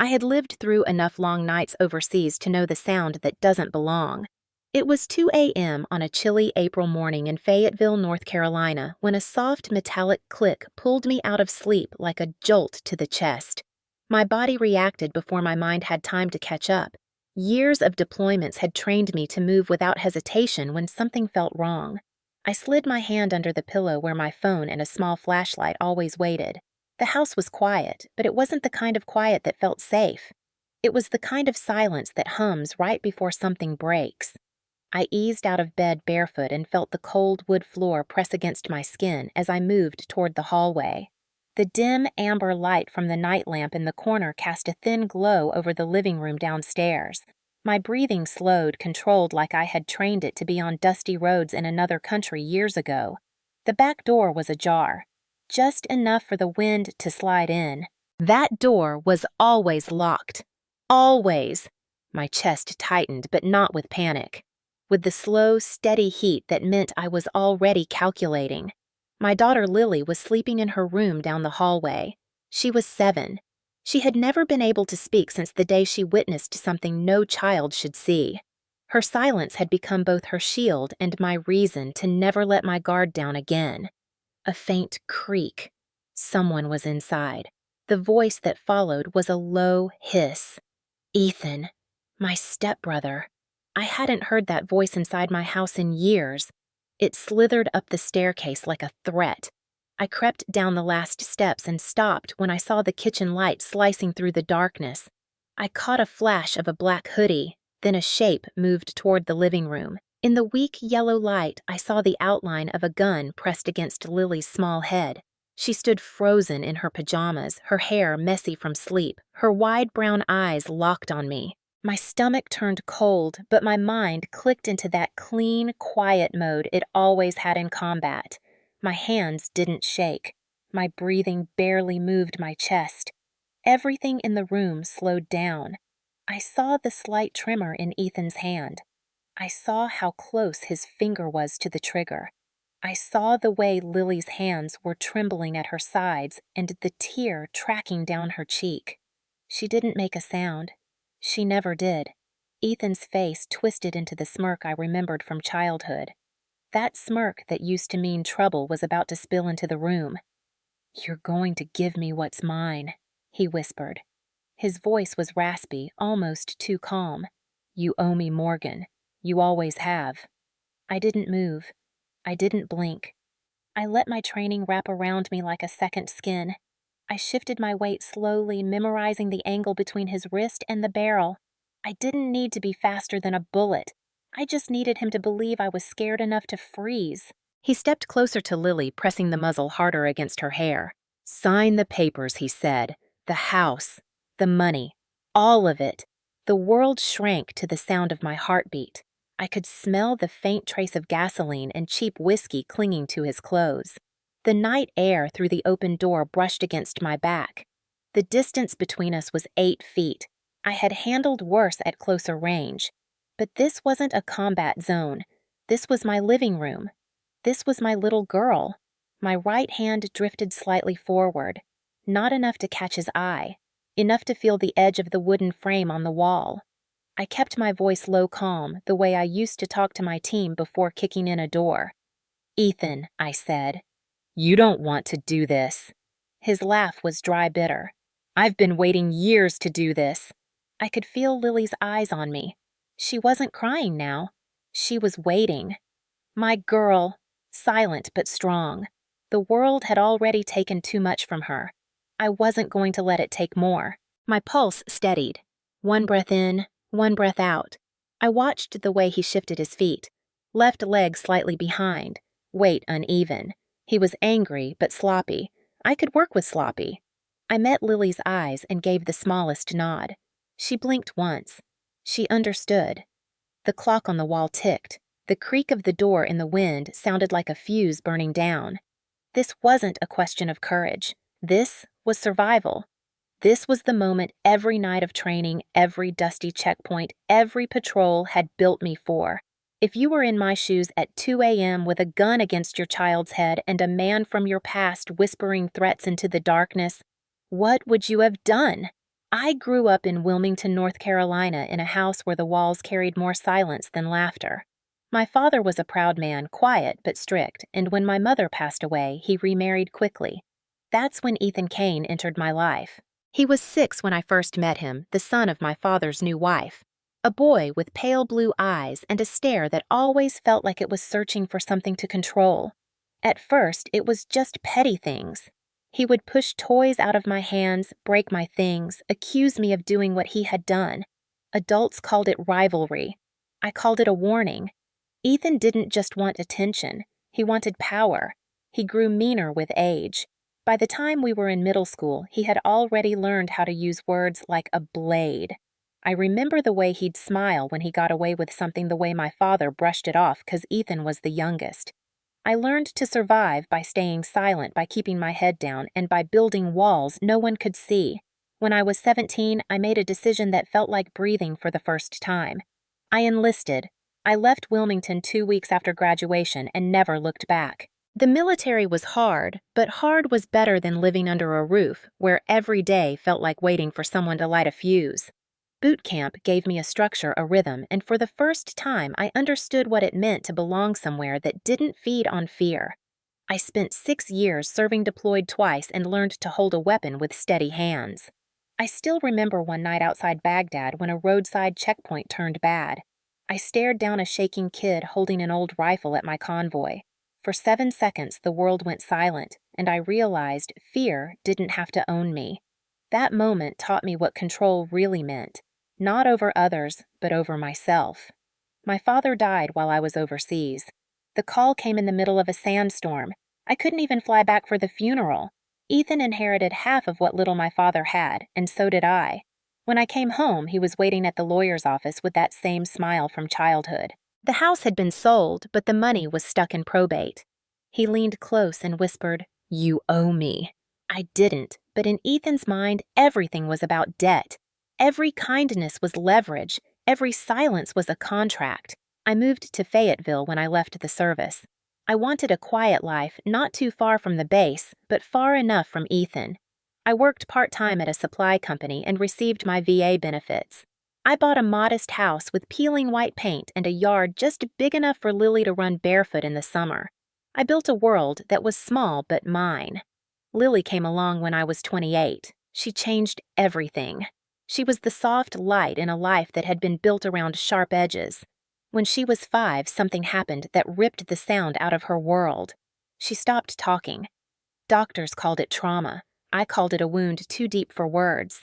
I had lived through enough long nights overseas to know the sound that doesn't belong. It was 2 a.m. on a chilly April morning in Fayetteville, North Carolina, when a soft metallic click pulled me out of sleep like a jolt to the chest. My body reacted before my mind had time to catch up. Years of deployments had trained me to move without hesitation when something felt wrong. I slid my hand under the pillow where my phone and a small flashlight always waited. The house was quiet, but it wasn't the kind of quiet that felt safe. It was the kind of silence that hums right before something breaks. I eased out of bed barefoot and felt the cold wood floor press against my skin as I moved toward the hallway. The dim amber light from the night lamp in the corner cast a thin glow over the living room downstairs. My breathing slowed, controlled like I had trained it to be on dusty roads in another country years ago. The back door was ajar, just enough for the wind to slide in. That door was always locked. Always. My chest tightened, but not with panic. With the slow, steady heat that meant I was already calculating. My daughter Lily was sleeping in her room down the hallway. She was 7. She had never been able to speak since the day she witnessed something no child should see. Her silence had become both her shield and my reason to never let my guard down again. A faint creak. Someone was inside. The voice that followed was a low hiss. Ethan, my stepbrother. I hadn't heard that voice inside my house in years. It slithered up the staircase like a threat. I crept down the last steps and stopped when I saw the kitchen light slicing through the darkness. I caught a flash of a black hoodie, then a shape moved toward the living room. In the weak yellow light, I saw the outline of a gun pressed against Lily's small head. She stood frozen in her pajamas, her hair messy from sleep, her wide brown eyes locked on me. My stomach turned cold, but my mind clicked into that clean, quiet mode it always had in combat. My hands didn't shake. My breathing barely moved my chest. Everything in the room slowed down. I saw the slight tremor in Ethan's hand. I saw how close his finger was to the trigger. I saw the way Lily's hands were trembling at her sides and the tear tracking down her cheek. She didn't make a sound. She never did. Ethan's face twisted into the smirk I remembered from childhood. That smirk that used to mean trouble was about to spill into the room. "You're going to give me what's mine," he whispered. His voice was raspy, almost too calm. "You owe me Morgan. You always have." I didn't move. I didn't blink. I let my training wrap around me like a second skin. I shifted my weight slowly, memorizing the angle between his wrist and the barrel. I didn't need to be faster than a bullet. I just needed him to believe I was scared enough to freeze. He stepped closer to Lily, pressing the muzzle harder against her hair. "Sign the papers," he said. "The house, the money, all of it." The world shrank to the sound of my heartbeat. I could smell the faint trace of gasoline and cheap whiskey clinging to his clothes. The night air through the open door brushed against my back. The distance between us was 8 feet. I had handled worse at closer range. But this wasn't a combat zone. This was my living room. This was my little girl. My right hand drifted slightly forward, not enough to catch his eye, enough to feel the edge of the wooden frame on the wall. I kept my voice low calm, the way I used to talk to my team before kicking in a door. "Ethan," I said, "you don't want to do this." His laugh was dry bitter. "I've been waiting years to do this." I could feel Lily's eyes on me. She wasn't crying now. She was waiting. My girl, silent but strong. The world had already taken too much from her. I wasn't going to let it take more. My pulse steadied. One breath in, one breath out. I watched the way he shifted his feet. Left leg slightly behind, weight uneven. He was angry but sloppy. I could work with sloppy. I met Lily's eyes and gave the smallest nod. She blinked once. She understood. The clock on the wall ticked. The creak of the door in the wind sounded like a fuse burning down. This wasn't a question of courage. This was survival. This was the moment every night of training, every dusty checkpoint, every patrol had built me for. If you were in my shoes at 2 a.m. with a gun against your child's head and a man from your past whispering threats into the darkness, what would you have done? I grew up in Wilmington, North Carolina, in a house where the walls carried more silence than laughter. My father was a proud man, quiet but strict, and when my mother passed away, he remarried quickly. That's when Ethan Kane entered my life. He was 6 when I first met him, the son of my father's new wife. A boy with pale blue eyes and a stare that always felt like it was searching for something to control. At first, it was just petty things. He would push toys out of my hands, break my things, accuse me of doing what he had done. Adults called it rivalry. I called it a warning. Ethan didn't just want attention. He wanted power. He grew meaner with age. By the time we were in middle school, he had already learned how to use words like a blade. I remember the way he'd smile when he got away with something the way my father brushed it off because Ethan was the youngest. I learned to survive by staying silent, by keeping my head down, and by building walls no one could see. When I was 17, I made a decision that felt like breathing for the first time. I enlisted. I left Wilmington 2 weeks after graduation and never looked back. The military was hard, but hard was better than living under a roof where every day felt like waiting for someone to light a fuse. Boot camp gave me a structure, a rhythm, and for the first time I understood what it meant to belong somewhere that didn't feed on fear. I spent 6 years serving deployed twice and learned to hold a weapon with steady hands. I still remember one night outside Baghdad when a roadside checkpoint turned bad. I stared down a shaking kid holding an old rifle at my convoy. For 7 seconds, the world went silent, and I realized fear didn't have to own me. That moment taught me what control really meant. Not over others, but over myself. My father died while I was overseas. The call came in the middle of a sandstorm. I couldn't even fly back for the funeral. Ethan inherited half of what little my father had, and so did I. When I came home, he was waiting at the lawyer's office with that same smile from childhood. The house had been sold, but the money was stuck in probate. He leaned close and whispered, "You owe me." I didn't, but in Ethan's mind, everything was about debt. Every kindness was leverage. Every silence was a contract. I moved to Fayetteville when I left the service. I wanted a quiet life, not too far from the base, but far enough from Ethan. I worked part-time at a supply company and received my VA benefits. I bought a modest house with peeling white paint and a yard just big enough for Lily to run barefoot in the summer. I built a world that was small but mine. Lily came along when I was 28. She changed everything. She was the soft light in a life that had been built around sharp edges. When she was 5, something happened that ripped the sound out of her world. She stopped talking. Doctors called it trauma. I called it a wound too deep for words.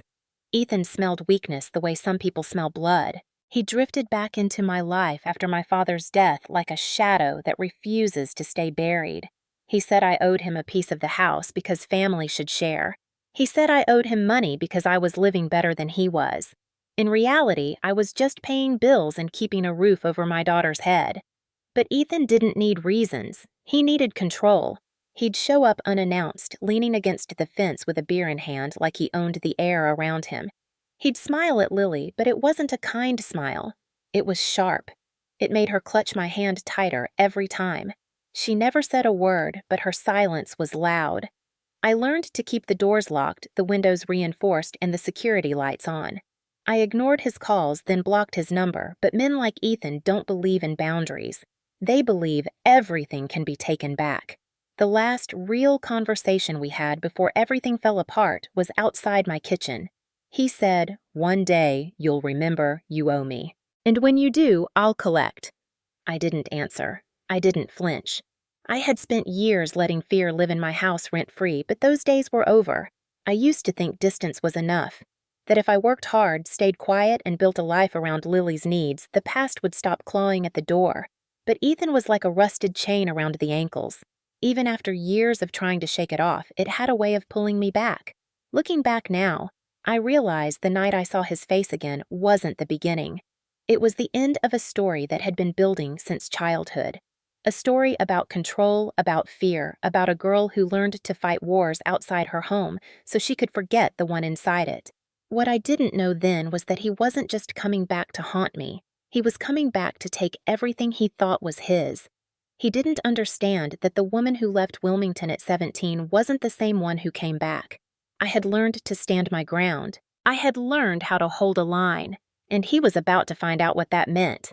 Ethan smelled weakness the way some people smell blood. He drifted back into my life after my father's death like a shadow that refuses to stay buried. He said I owed him a piece of the house because family should share. He said I owed him money because I was living better than he was. In reality, I was just paying bills and keeping a roof over my daughter's head. But Ethan didn't need reasons. He needed control. He'd show up unannounced, leaning against the fence with a beer in hand like he owned the air around him. He'd smile at Lily, but it wasn't a kind smile. It was sharp. It made her clutch my hand tighter every time. She never said a word, but her silence was loud. I learned to keep the doors locked, the windows reinforced, and the security lights on. I ignored his calls, then blocked his number, but men like Ethan don't believe in boundaries. They believe everything can be taken back. The last real conversation we had before everything fell apart was outside my kitchen. He said, "One day, you'll remember you owe me. And when you do, I'll collect." I didn't answer. I didn't flinch. I had spent years letting fear live in my house rent-free, but those days were over. I used to think distance was enough, that if I worked hard, stayed quiet, and built a life around Lily's needs, the past would stop clawing at the door. But Ethan was like a rusted chain around the ankles. Even after years of trying to shake it off, it had a way of pulling me back. Looking back now, I realized the night I saw his face again wasn't the beginning. It was the end of a story that had been building since childhood. A story about control, about fear, about a girl who learned to fight wars outside her home so she could forget the one inside it. What I didn't know then was that he wasn't just coming back to haunt me. He was coming back to take everything he thought was his. He didn't understand that the woman who left Wilmington at 17 wasn't the same one who came back. I had learned to stand my ground. I had learned how to hold a line, and he was about to find out what that meant.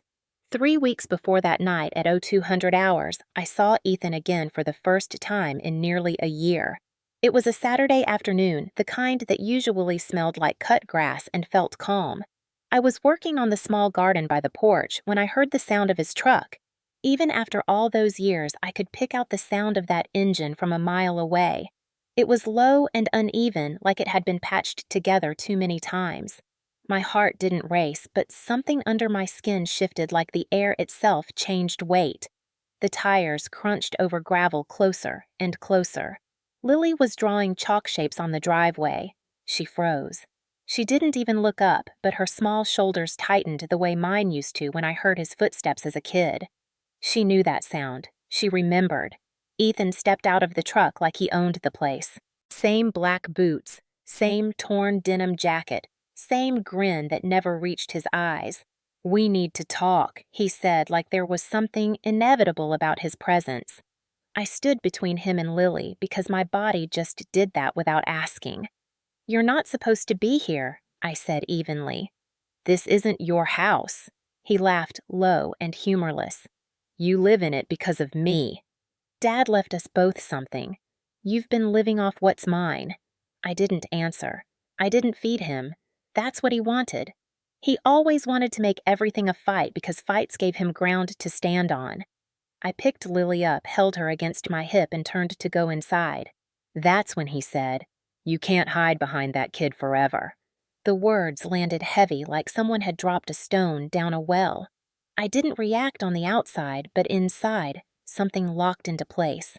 3 weeks before that night at 0200 hours, I saw Ethan again for the first time in nearly a year. It was a Saturday afternoon, the kind that usually smelled like cut grass and felt calm. I was working on the small garden by the porch when I heard the sound of his truck. Even after all those years, I could pick out the sound of that engine from a mile away. It was low and uneven, like it had been patched together too many times. My heart didn't race, but something under my skin shifted like the air itself changed weight. The tires crunched over gravel closer and closer. Lily was drawing chalk shapes on the driveway. She froze. She didn't even look up, but her small shoulders tightened the way mine used to when I heard his footsteps as a kid. She knew that sound. She remembered. Ethan stepped out of the truck like he owned the place. Same black boots, same torn denim jacket, same grin that never reached his eyes. "We need to talk," he said like there was something inevitable about his presence. I stood between him and Lily because my body just did that without asking. "You're not supposed to be here," I said evenly. "This isn't your house." He laughed low and humorless. "You live in it because of me. Dad left us both something. You've been living off what's mine." I didn't answer. I didn't feed him. That's what he wanted. He always wanted to make everything a fight because fights gave him ground to stand on. I picked Lily up, held her against my hip, and turned to go inside. That's when he said, "You can't hide behind that kid forever." The words landed heavy like someone had dropped a stone down a well. I didn't react on the outside, but inside, something locked into place.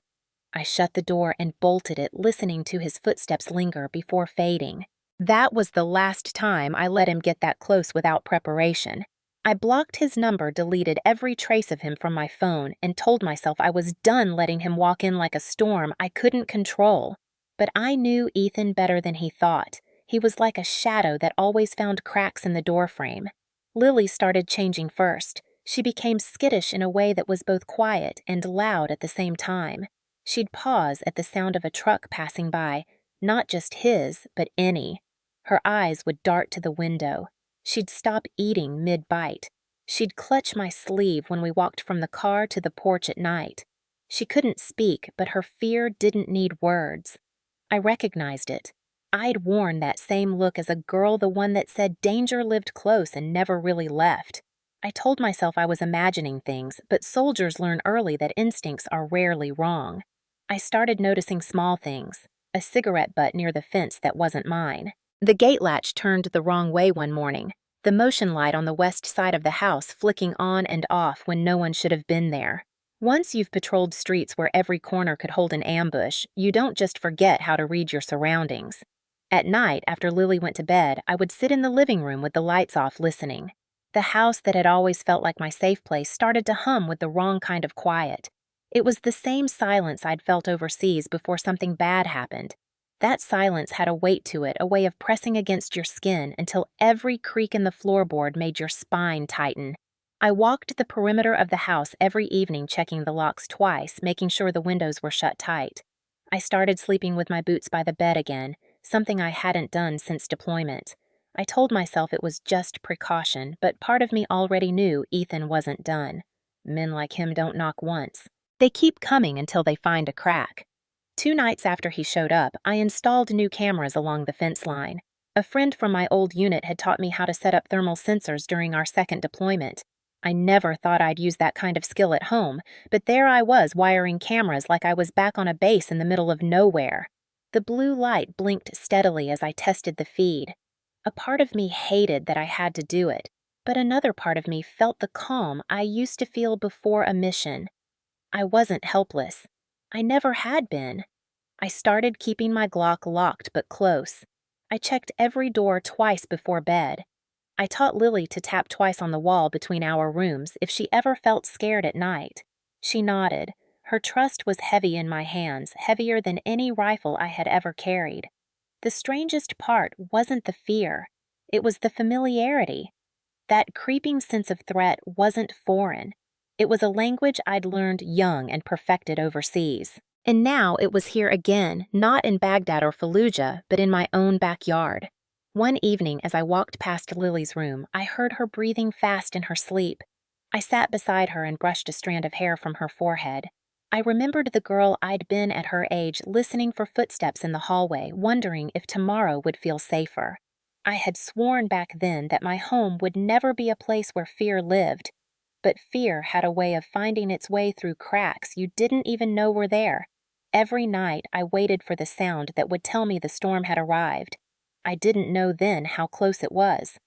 I shut the door and bolted it, listening to his footsteps linger before fading. That was the last time I let him get that close without preparation. I blocked his number, deleted every trace of him from my phone, and told myself I was done letting him walk in like a storm I couldn't control. But I knew Ethan better than he thought. He was like a shadow that always found cracks in the doorframe. Lily started changing first. She became skittish in a way that was both quiet and loud at the same time. She'd pause at the sound of a truck passing by, not just his, but any. Her eyes would dart to the window. She'd stop eating mid-bite. She'd clutch my sleeve when we walked from the car to the porch at night. She couldn't speak, but her fear didn't need words. I recognized it. I'd worn that same look as a girl, the one that said danger lived close and never really left. I told myself I was imagining things, but soldiers learn early that instincts are rarely wrong. I started noticing small things. A cigarette butt near the fence that wasn't mine. The gate latch turned the wrong way one morning. The motion light on the west side of the house flicking on and off when no one should have been there. Once you've patrolled streets where every corner could hold an ambush, you don't just forget how to read your surroundings. At night, after Lily went to bed, I would sit in the living room with the lights off listening. The house that had always felt like my safe place started to hum with the wrong kind of quiet. It was the same silence I'd felt overseas before something bad happened. That silence had a weight to it, a way of pressing against your skin until every creak in the floorboard made your spine tighten. I walked the perimeter of the house every evening, checking the locks twice, making sure the windows were shut tight. I started sleeping with my boots by the bed again, something I hadn't done since deployment. I told myself it was just precaution, but part of me already knew Ethan wasn't done. Men like him don't knock once. They keep coming until they find a crack. 2 nights after he showed up, I installed new cameras along the fence line. A friend from my old unit had taught me how to set up thermal sensors during our second deployment. I never thought I'd use that kind of skill at home, but there I was wiring cameras like I was back on a base in the middle of nowhere. The blue light blinked steadily as I tested the feed. A part of me hated that I had to do it, but another part of me felt the calm I used to feel before a mission. I wasn't helpless. I never had been. I started keeping my Glock locked but close. I checked every door twice before bed. I taught Lily to tap twice on the wall between our rooms if she ever felt scared at night. She nodded. Her trust was heavy in my hands, heavier than any rifle I had ever carried. The strangest part wasn't the fear. It was the familiarity. That creeping sense of threat wasn't foreign. It was a language I'd learned young and perfected overseas. And now it was here again, not in Baghdad or Fallujah, but in my own backyard. One evening, as I walked past Lily's room, I heard her breathing fast in her sleep. I sat beside her and brushed a strand of hair from her forehead. I remembered the girl I'd been at her age, listening for footsteps in the hallway, wondering if tomorrow would feel safer. I had sworn back then that my home would never be a place where fear lived. But fear had a way of finding its way through cracks you didn't even know were there. Every night I waited for the sound that would tell me the storm had arrived. I didn't know then how close it was.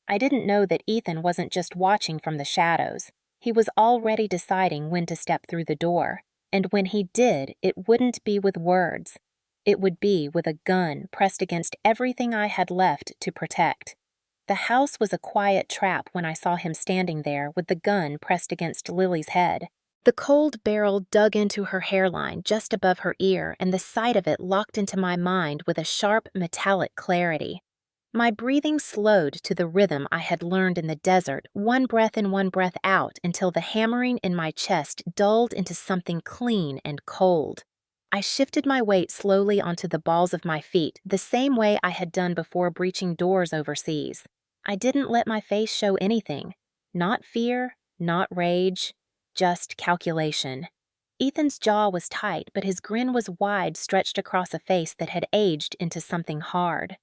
I didn't know that Ethan wasn't just watching from the shadows. He was already deciding when to step through the door. And when he did, it wouldn't be with words. It would be with a gun pressed against everything I had left to protect. The house was a quiet trap when I saw him standing there with the gun pressed against Lily's head. The cold barrel dug into her hairline just above her ear, and the sight of it locked into my mind with a sharp, metallic clarity. My breathing slowed to the rhythm I had learned in the desert, one breath in, one breath out, until the hammering in my chest dulled into something clean and cold. I shifted my weight slowly onto the balls of my feet, the same way I had done before breaching doors overseas. I didn't let my face show anything. Not fear, not rage, just calculation. Ethan's jaw was tight, but his grin was wide, stretched across a face that had aged into something hard.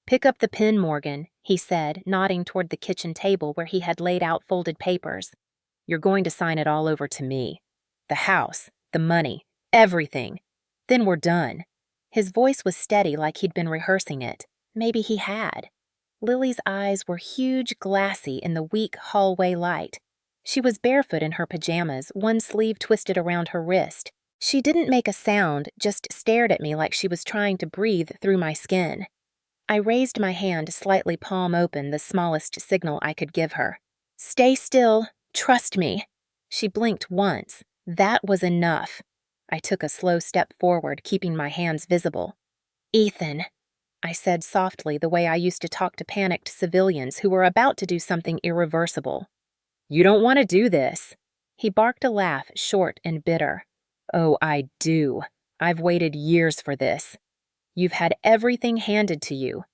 "Pick up the pen, Morgan," he said, nodding toward the kitchen table where he had laid out folded papers. "You're going to sign it all over to me. The house, the money, everything. Then we're done." His voice was steady, like he'd been rehearsing it. Maybe he had. Lily's eyes were huge, glassy in the weak hallway light. She was barefoot in her pajamas, one sleeve twisted around her wrist. She didn't make a sound, just stared at me like she was trying to breathe through my skin. I raised my hand slightly palm open, the smallest signal I could give her. "Stay still. Trust me." She blinked once. That was enough. I took a slow step forward, keeping my hands visible. "Ethan," I said softly, the way I used to talk to panicked civilians who were about to do something irreversible. "You don't want to do this." He barked a laugh, short and bitter. "Oh, I do. I've waited years for this. You've had everything handed to you.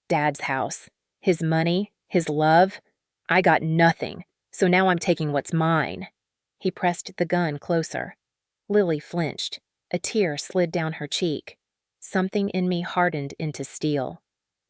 Dad's house, his money, his love. I got nothing, so now I'm taking what's mine." He pressed the gun closer. Lily flinched. A tear slid down her cheek. Something in me hardened into steel.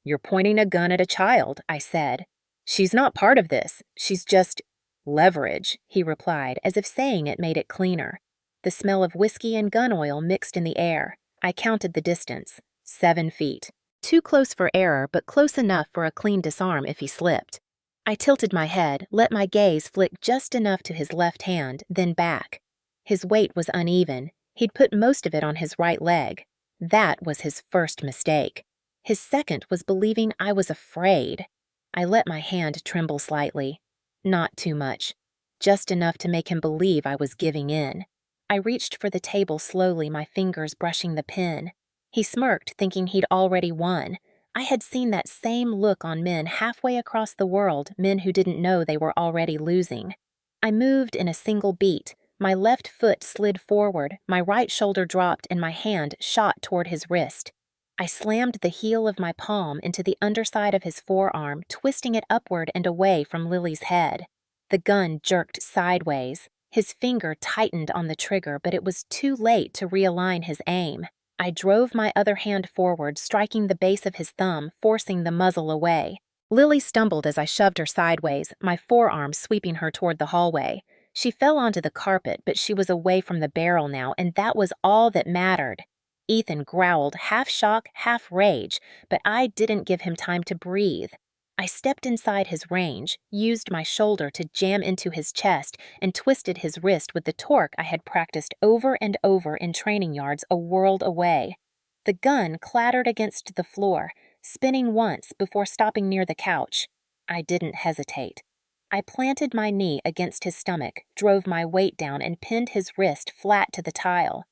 "You're pointing a gun at a child," I said. "She's not part of this. She's just leverage," he replied, as if saying it made it cleaner. The smell of whiskey and gun oil mixed in the air. I counted the distance. 7 feet. Too close for error, but close enough for a clean disarm if he slipped. I tilted my head, let my gaze flick just enough to his left hand, then back. His weight was uneven. He'd put most of it on his right leg. That was his first mistake. His second was believing I was afraid. I let my hand tremble slightly. Not too much. Just enough to make him believe I was giving in. I reached for the table slowly, my fingers brushing the pen. He smirked, thinking he'd already won. I had seen that same look on men halfway across the world, men who didn't know they were already losing. I moved in a single beat. My left foot slid forward, my right shoulder dropped, and my hand shot toward his wrist. I slammed the heel of my palm into the underside of his forearm, twisting it upward and away from Lily's head. The gun jerked sideways. His finger tightened on the trigger, but it was too late to realign his aim. I drove my other hand forward, striking the base of his thumb, forcing the muzzle away. Lily stumbled as I shoved her sideways, my forearm sweeping her toward the hallway. She fell onto the carpet, but she was away from the barrel now, and that was all that mattered. Ethan growled, half shock, half rage, but I didn't give him time to breathe. I stepped inside his range, used my shoulder to jam into his chest, and twisted his wrist with the torque I had practiced over and over in training yards a world away. The gun clattered against the floor, spinning once before stopping near the couch. I didn't hesitate. I planted my knee against his stomach, drove my weight down, and pinned his wrist flat to the tile.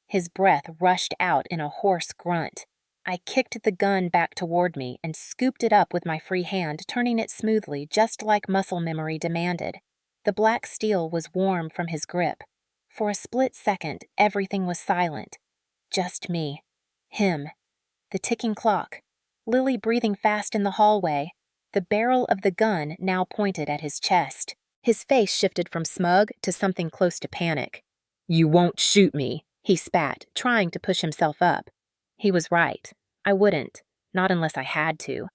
His breath rushed out in a hoarse grunt. I kicked the gun back toward me and scooped it up with my free hand, turning it smoothly, just like muscle memory demanded. The black steel was warm from his grip. For a split second, everything was silent. Just me. Him. The ticking clock. Lily breathing fast in the hallway, the barrel of the gun now pointed at his chest. His face shifted from smug to something close to panic. "You won't shoot me," he spat, trying to push himself up. He was right. I wouldn't, not unless I had to.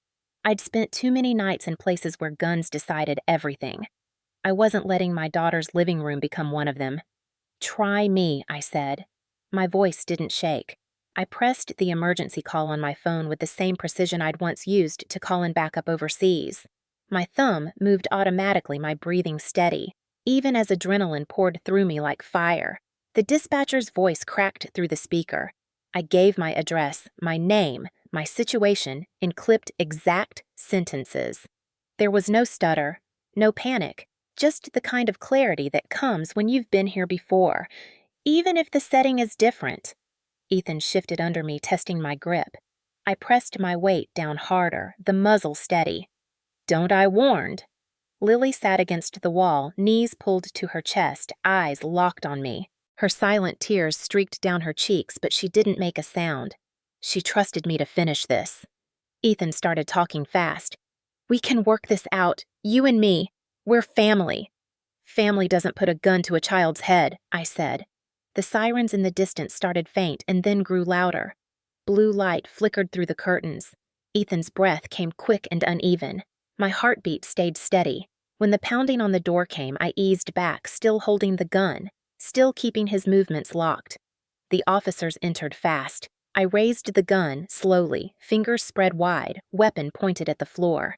I'd spent too many nights in places where guns decided everything. I wasn't letting my daughter's living room become one of them. "Try me," I said. My voice didn't shake. I pressed the emergency call on my phone with the same precision I'd once used to call in backup overseas. My thumb moved automatically, my breathing steady, even as adrenaline poured through me like fire. The dispatcher's voice cracked through the speaker. I gave my address, my name, my situation in clipped exact sentences. There was no stutter, no panic, just the kind of clarity that comes when you've been here before, even if the setting is different. Ethan shifted under me, testing my grip. I pressed my weight down harder, the muzzle steady. "Don't I warned?" Lily sat against the wall, knees pulled to her chest, eyes locked on me. Her silent tears streaked down her cheeks, but she didn't make a sound. She trusted me to finish this. Ethan started talking fast. "We can work this out, you and me. We're family." "Family doesn't put a gun to a child's head," I said. The sirens in the distance started faint and then grew louder. Blue light flickered through the curtains. Ethan's breath came quick and uneven. My heartbeat stayed steady. When the pounding on the door came, I eased back, still holding the gun, still keeping his movements locked. The officers entered fast. I raised the gun, slowly, fingers spread wide, weapon pointed at the floor.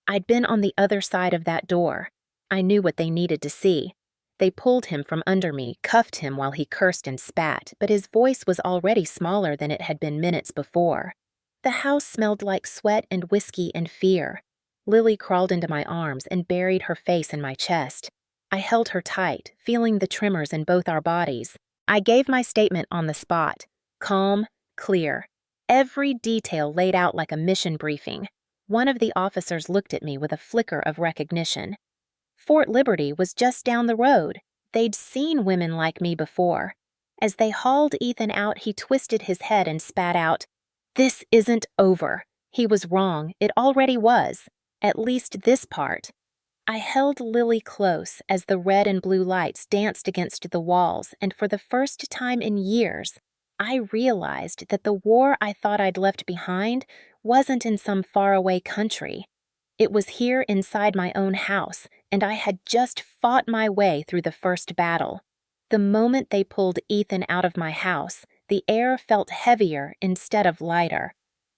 I'd been on the other side of that door. I knew what they needed to see. They pulled him from under me, cuffed him while he cursed and spat, but his voice was already smaller than it had been minutes before. The house smelled like sweat and whiskey and fear. Lily crawled into my arms and buried her face in my chest. I held her tight, feeling the tremors in both our bodies. I gave my statement on the spot. Calm, clear. Every detail laid out like a mission briefing. One of the officers looked at me with a flicker of recognition. Fort Liberty was just down the road. They'd seen women like me before. As they hauled Ethan out, he twisted his head and spat out, "This isn't over." He was wrong. It already was. At least this part. I held Lily close as the red and blue lights danced against the walls, and for the first time in years, I realized that the war I thought I'd left behind wasn't in some faraway country. It was here inside my own house, and I had just fought my way through the first battle. The moment they pulled Ethan out of my house, the air felt heavier instead of lighter.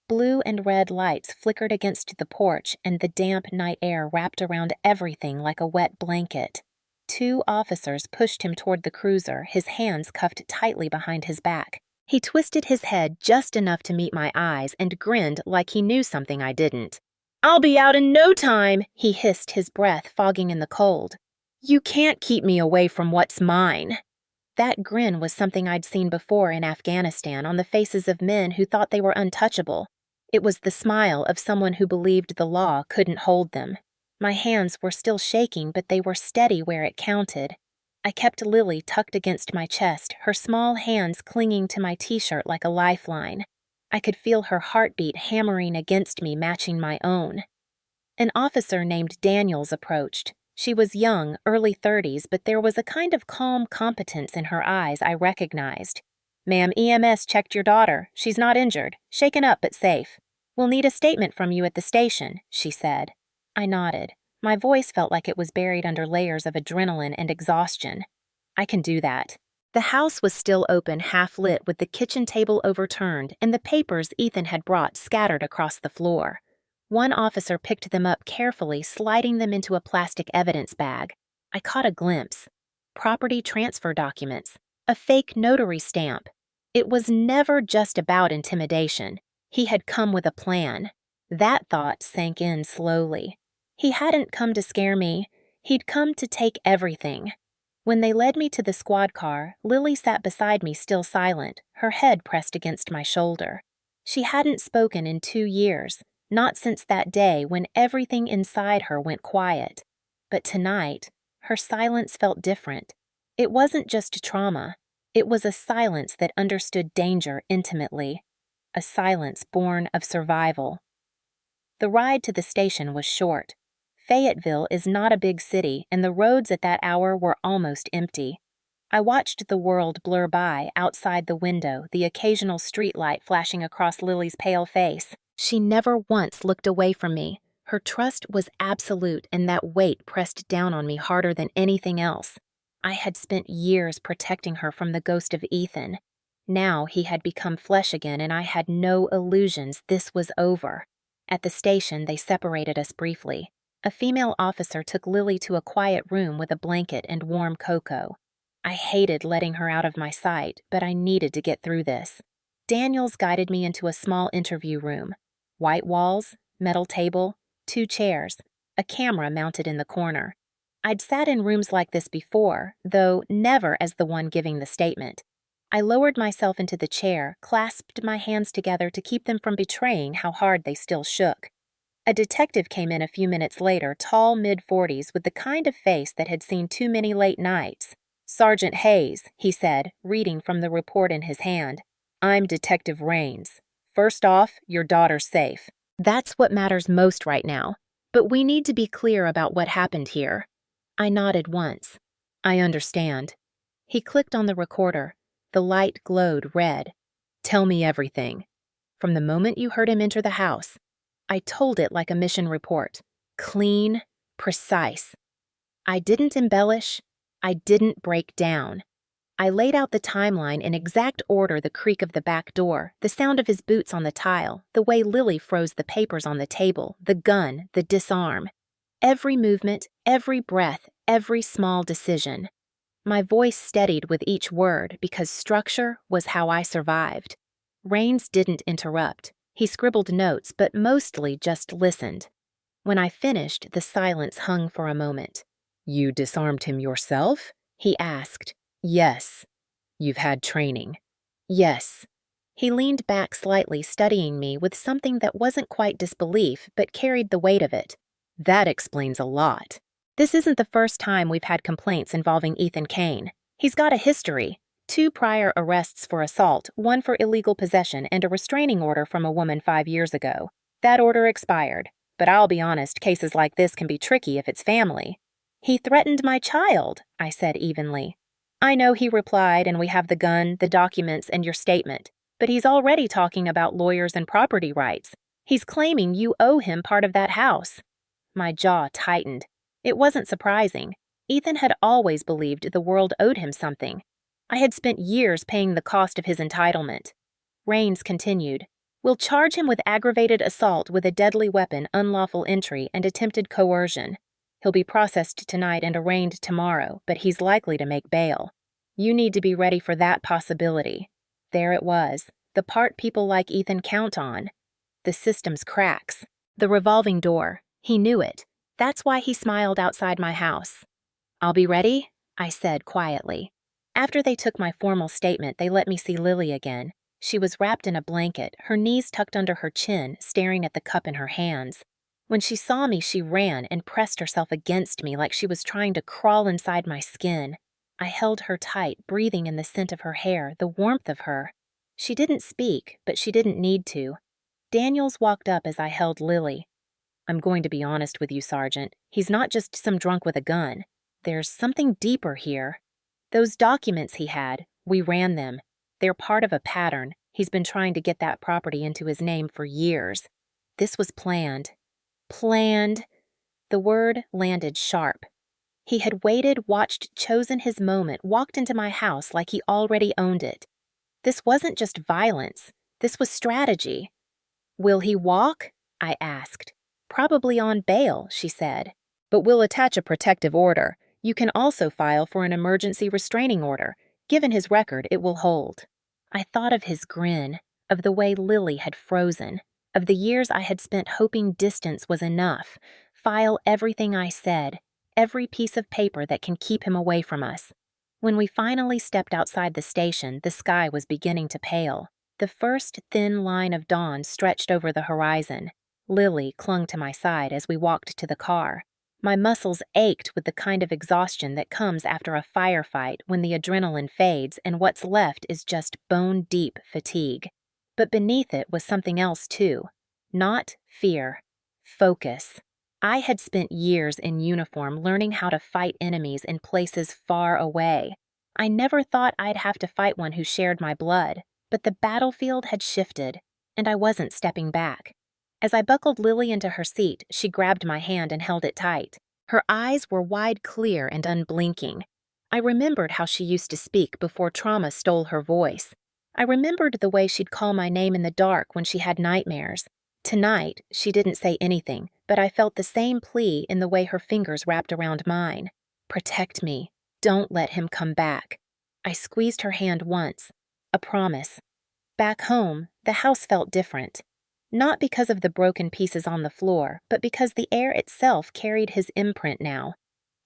Blue and red lights flickered against the porch, and the damp night air wrapped around everything like a wet blanket. Two officers pushed him toward the cruiser, his hands cuffed tightly behind his back. He twisted his head just enough to meet my eyes and grinned like he knew something I didn't. "I'll be out in no time," he hissed, his breath fogging in the cold. "You can't keep me away from what's mine." That grin was something I'd seen before in Afghanistan on the faces of men who thought they were untouchable. It was the smile of someone who believed the law couldn't hold them. My hands were still shaking, but they were steady where it counted. I kept Lily tucked against my chest, her small hands clinging to my t-shirt like a lifeline. I could feel her heartbeat hammering against me, matching my own. An officer named Daniels approached. She was young, early 30s, but there was a kind of calm competence in her eyes I recognized. "Ma'am, EMS checked your daughter. She's not injured. Shaken up but safe. We'll need a statement from you at the station," she said. I nodded. My voice felt like it was buried under layers of adrenaline and exhaustion. "I can do that." The house was still open, half lit, with the kitchen table overturned and the papers Ethan had brought scattered across the floor. One officer picked them up carefully, sliding them into a plastic evidence bag. I caught a glimpse. Property transfer documents. A fake notary stamp. It was never just about intimidation. He had come with a plan. That thought sank in slowly. He hadn't come to scare me. He'd come to take everything. When they led me to the squad car, Lily sat beside me, still silent, her head pressed against my shoulder. She hadn't spoken in 2 years, not since that day when everything inside her went quiet. But tonight, her silence felt different. It wasn't just trauma. It was a silence that understood danger intimately. A silence born of survival. The ride to the station was short. Fayetteville is not a big city, and the roads at that hour were almost empty. I watched the world blur by outside the window, the occasional streetlight flashing across Lily's pale face. She never once looked away from me. Her trust was absolute, and that weight pressed down on me harder than anything else. I had spent years protecting her from the ghost of Ethan. Now he had become flesh again, and I had no illusions this was over. At the station, they separated us briefly. A female officer took Lily to a quiet room with a blanket and warm cocoa. I hated letting her out of my sight, but I needed to get through this. Daniels guided me into a small interview room. White walls, metal table, 2 chairs, a camera mounted in the corner. I'd sat in rooms like this before, though never as the one giving the statement. I lowered myself into the chair, clasped my hands together to keep them from betraying how hard they still shook. A detective came in a few minutes later, tall, mid-40s, with the kind of face that had seen too many late nights. "Sergeant Hayes," he said, reading from the report in his hand. "I'm Detective Raines. First off, your daughter's safe. That's what matters most right now. But we need to be clear about what happened here." I nodded once. "I understand." He clicked on the recorder. The light glowed red. "Tell me everything. From the moment you heard him enter the house." I told it like a mission report. Clean, precise. I didn't embellish. I didn't break down. I laid out the timeline in exact order: the creak of the back door, the sound of his boots on the tile, the way Lily froze the papers on the table, the gun, the disarm. Every movement, every breath, every small decision. My voice steadied with each word because structure was how I survived. Raines didn't interrupt. He scribbled notes, but mostly just listened. When I finished, the silence hung for a moment. "You disarmed him yourself?" he asked. "Yes." "You've had training?" "Yes." He leaned back slightly, studying me with something that wasn't quite disbelief, but carried the weight of it. "That explains a lot. This isn't the first time we've had complaints involving Ethan Kane. He's got a history. 2 prior arrests for assault, 1 for illegal possession, and a restraining order from a woman 5 years ago. That order expired. But I'll be honest, cases like this can be tricky if it's family." "He threatened my child," I said evenly. "I know," he replied, "and we have the gun, the documents, and your statement. But he's already talking about lawyers and property rights. He's claiming you owe him part of that house." My jaw tightened. It wasn't surprising. Ethan had always believed the world owed him something. I had spent years paying the cost of his entitlement. Raines continued, "We'll charge him with aggravated assault with a deadly weapon, unlawful entry, and attempted coercion. He'll be processed tonight and arraigned tomorrow, but he's likely to make bail. You need to be ready for that possibility." There it was, the part people like Ethan count on. The system's cracks. The revolving door. He knew it. That's why he smiled outside my house. "I'll be ready," I said quietly. After they took my formal statement, they let me see Lily again. She was wrapped in a blanket, her knees tucked under her chin, staring at the cup in her hands. When she saw me, she ran and pressed herself against me like she was trying to crawl inside my skin. I held her tight, breathing in the scent of her hair, the warmth of her. She didn't speak, but she didn't need to. Daniels walked up as I held Lily. "I'm going to be honest with you, Sergeant. He's not just some drunk with a gun. There's something deeper here. Those documents he had, we ran them. They're part of a pattern. He's been trying to get that property into his name for years. This was planned. Planned." The word landed sharp. He had waited, watched, chosen his moment, walked into my house like he already owned it. This wasn't just violence. This was strategy. "Will he walk?" I asked. "Probably on bail," she said. "But we'll attach a protective order. You can also file for an emergency restraining order. Given his record, it will hold." I thought of his grin, of the way Lily had frozen, of the years I had spent hoping distance was enough. File everything I said, every piece of paper that can keep him away from us. When we finally stepped outside the station, the sky was beginning to pale. The first thin line of dawn stretched over the horizon. Lily clung to my side as we walked to the car. My muscles ached with the kind of exhaustion that comes after a firefight when the adrenaline fades and what's left is just bone-deep fatigue. But beneath it was something else too. Not fear. Focus. I had spent years in uniform learning how to fight enemies in places far away. I never thought I'd have to fight one who shared my blood, but the battlefield had shifted, and I wasn't stepping back. As I buckled Lily into her seat, she grabbed my hand and held it tight. Her eyes were wide, clear, and unblinking. I remembered how she used to speak before trauma stole her voice. I remembered the way she'd call my name in the dark when she had nightmares. Tonight, she didn't say anything, but I felt the same plea in the way her fingers wrapped around mine. Protect me. Don't let him come back. I squeezed her hand once. A promise. Back home, the house felt different. Not because of the broken pieces on the floor, but because the air itself carried his imprint now.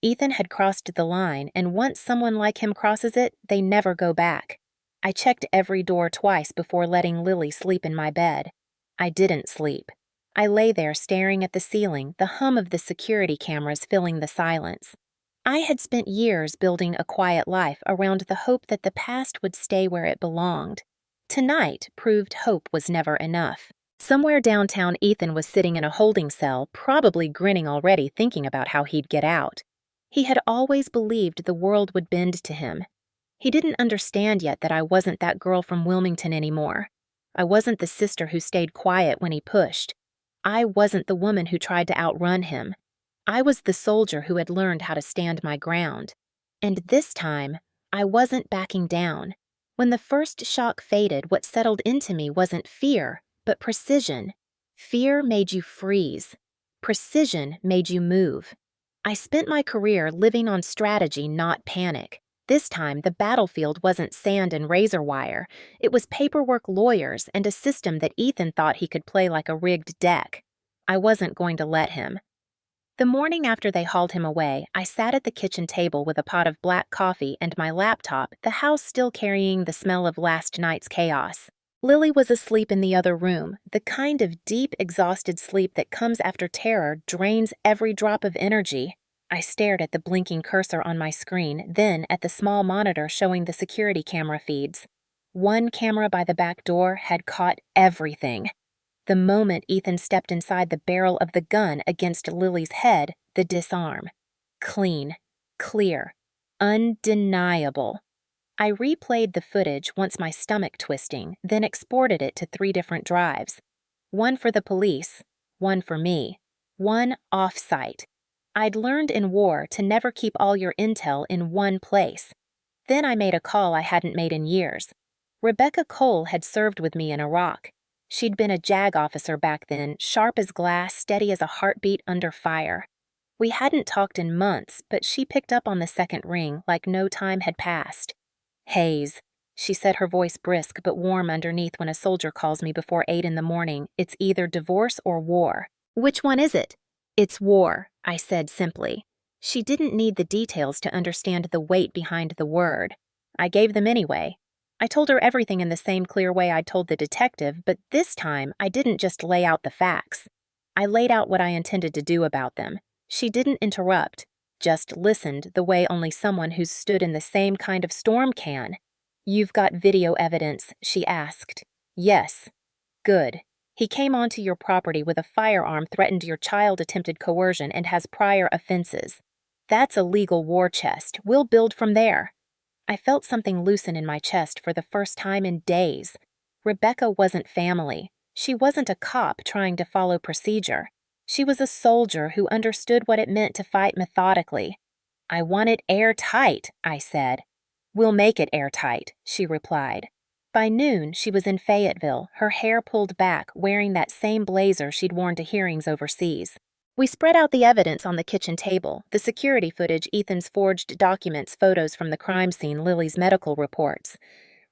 Ethan had crossed the line, and once someone like him crosses it, they never go back. I checked every door twice before letting Lily sleep in my bed. I didn't sleep. I lay there staring at the ceiling, the hum of the security cameras filling the silence. I had spent years building a quiet life around the hope that the past would stay where it belonged. Tonight proved hope was never enough. Somewhere downtown, Ethan was sitting in a holding cell, probably grinning already, thinking about how he'd get out. He had always believed the world would bend to him. He didn't understand yet that I wasn't that girl from Wilmington anymore. I wasn't the sister who stayed quiet when he pushed. I wasn't the woman who tried to outrun him. I was the soldier who had learned how to stand my ground. And this time, I wasn't backing down. When the first shock faded, what settled into me wasn't fear, but precision. Fear made you freeze. Precision made you move. I spent my career living on strategy, not panic. This time, the battlefield wasn't sand and razor wire. It was paperwork, lawyers, and a system that Ethan thought he could play like a rigged deck. I wasn't going to let him. The morning after they hauled him away, I sat at the kitchen table with a pot of black coffee and my laptop, the house still carrying the smell of last night's chaos. Lily was asleep in the other room, the kind of deep, exhausted sleep that comes after terror drains every drop of energy. I stared at the blinking cursor on my screen, then at the small monitor showing the security camera feeds. One camera by the back door had caught everything. The moment Ethan stepped inside the barrel of the gun against Lily's head, the disarm. Clean, clear, undeniable. I replayed the footage, once my stomach twisting, then exported it to 3 different drives. One for the police, one for me, one off-site. I'd learned in war to never keep all your intel in one place. Then I made a call I hadn't made in years. Rebecca Cole had served with me in Iraq. She'd been a JAG officer back then, sharp as glass, steady as a heartbeat under fire. We hadn't talked in months, but she picked up on the second ring like no time had passed. Hayes, she said, her voice brisk but warm underneath. When a soldier calls me before 8 in the morning, it's either divorce or war. Which one is it? It's war, I said simply. She didn't need the details to understand the weight behind the word. I gave them anyway. I told her everything in the same clear way I'd told the detective, but this time I didn't just lay out the facts. I laid out what I intended to do about them. She didn't interrupt, just listened the way only someone who's stood in the same kind of storm can. "You've got video evidence?" she asked. "Yes." "Good. He came onto your property with a firearm, threatened your child, attempted coercion, and has prior offenses. That's a legal war chest. We'll build from there." I felt something loosen in my chest for the first time in days. Rebecca wasn't family. She wasn't a cop trying to follow procedure. She was a soldier who understood what it meant to fight methodically. "I want it airtight," I said. "We'll make it airtight," she replied. By noon, she was in Fayetteville, her hair pulled back, wearing that same blazer she'd worn to hearings overseas. We spread out the evidence on the kitchen table, the security footage, Ethan's forged documents, photos from the crime scene, Lily's medical reports.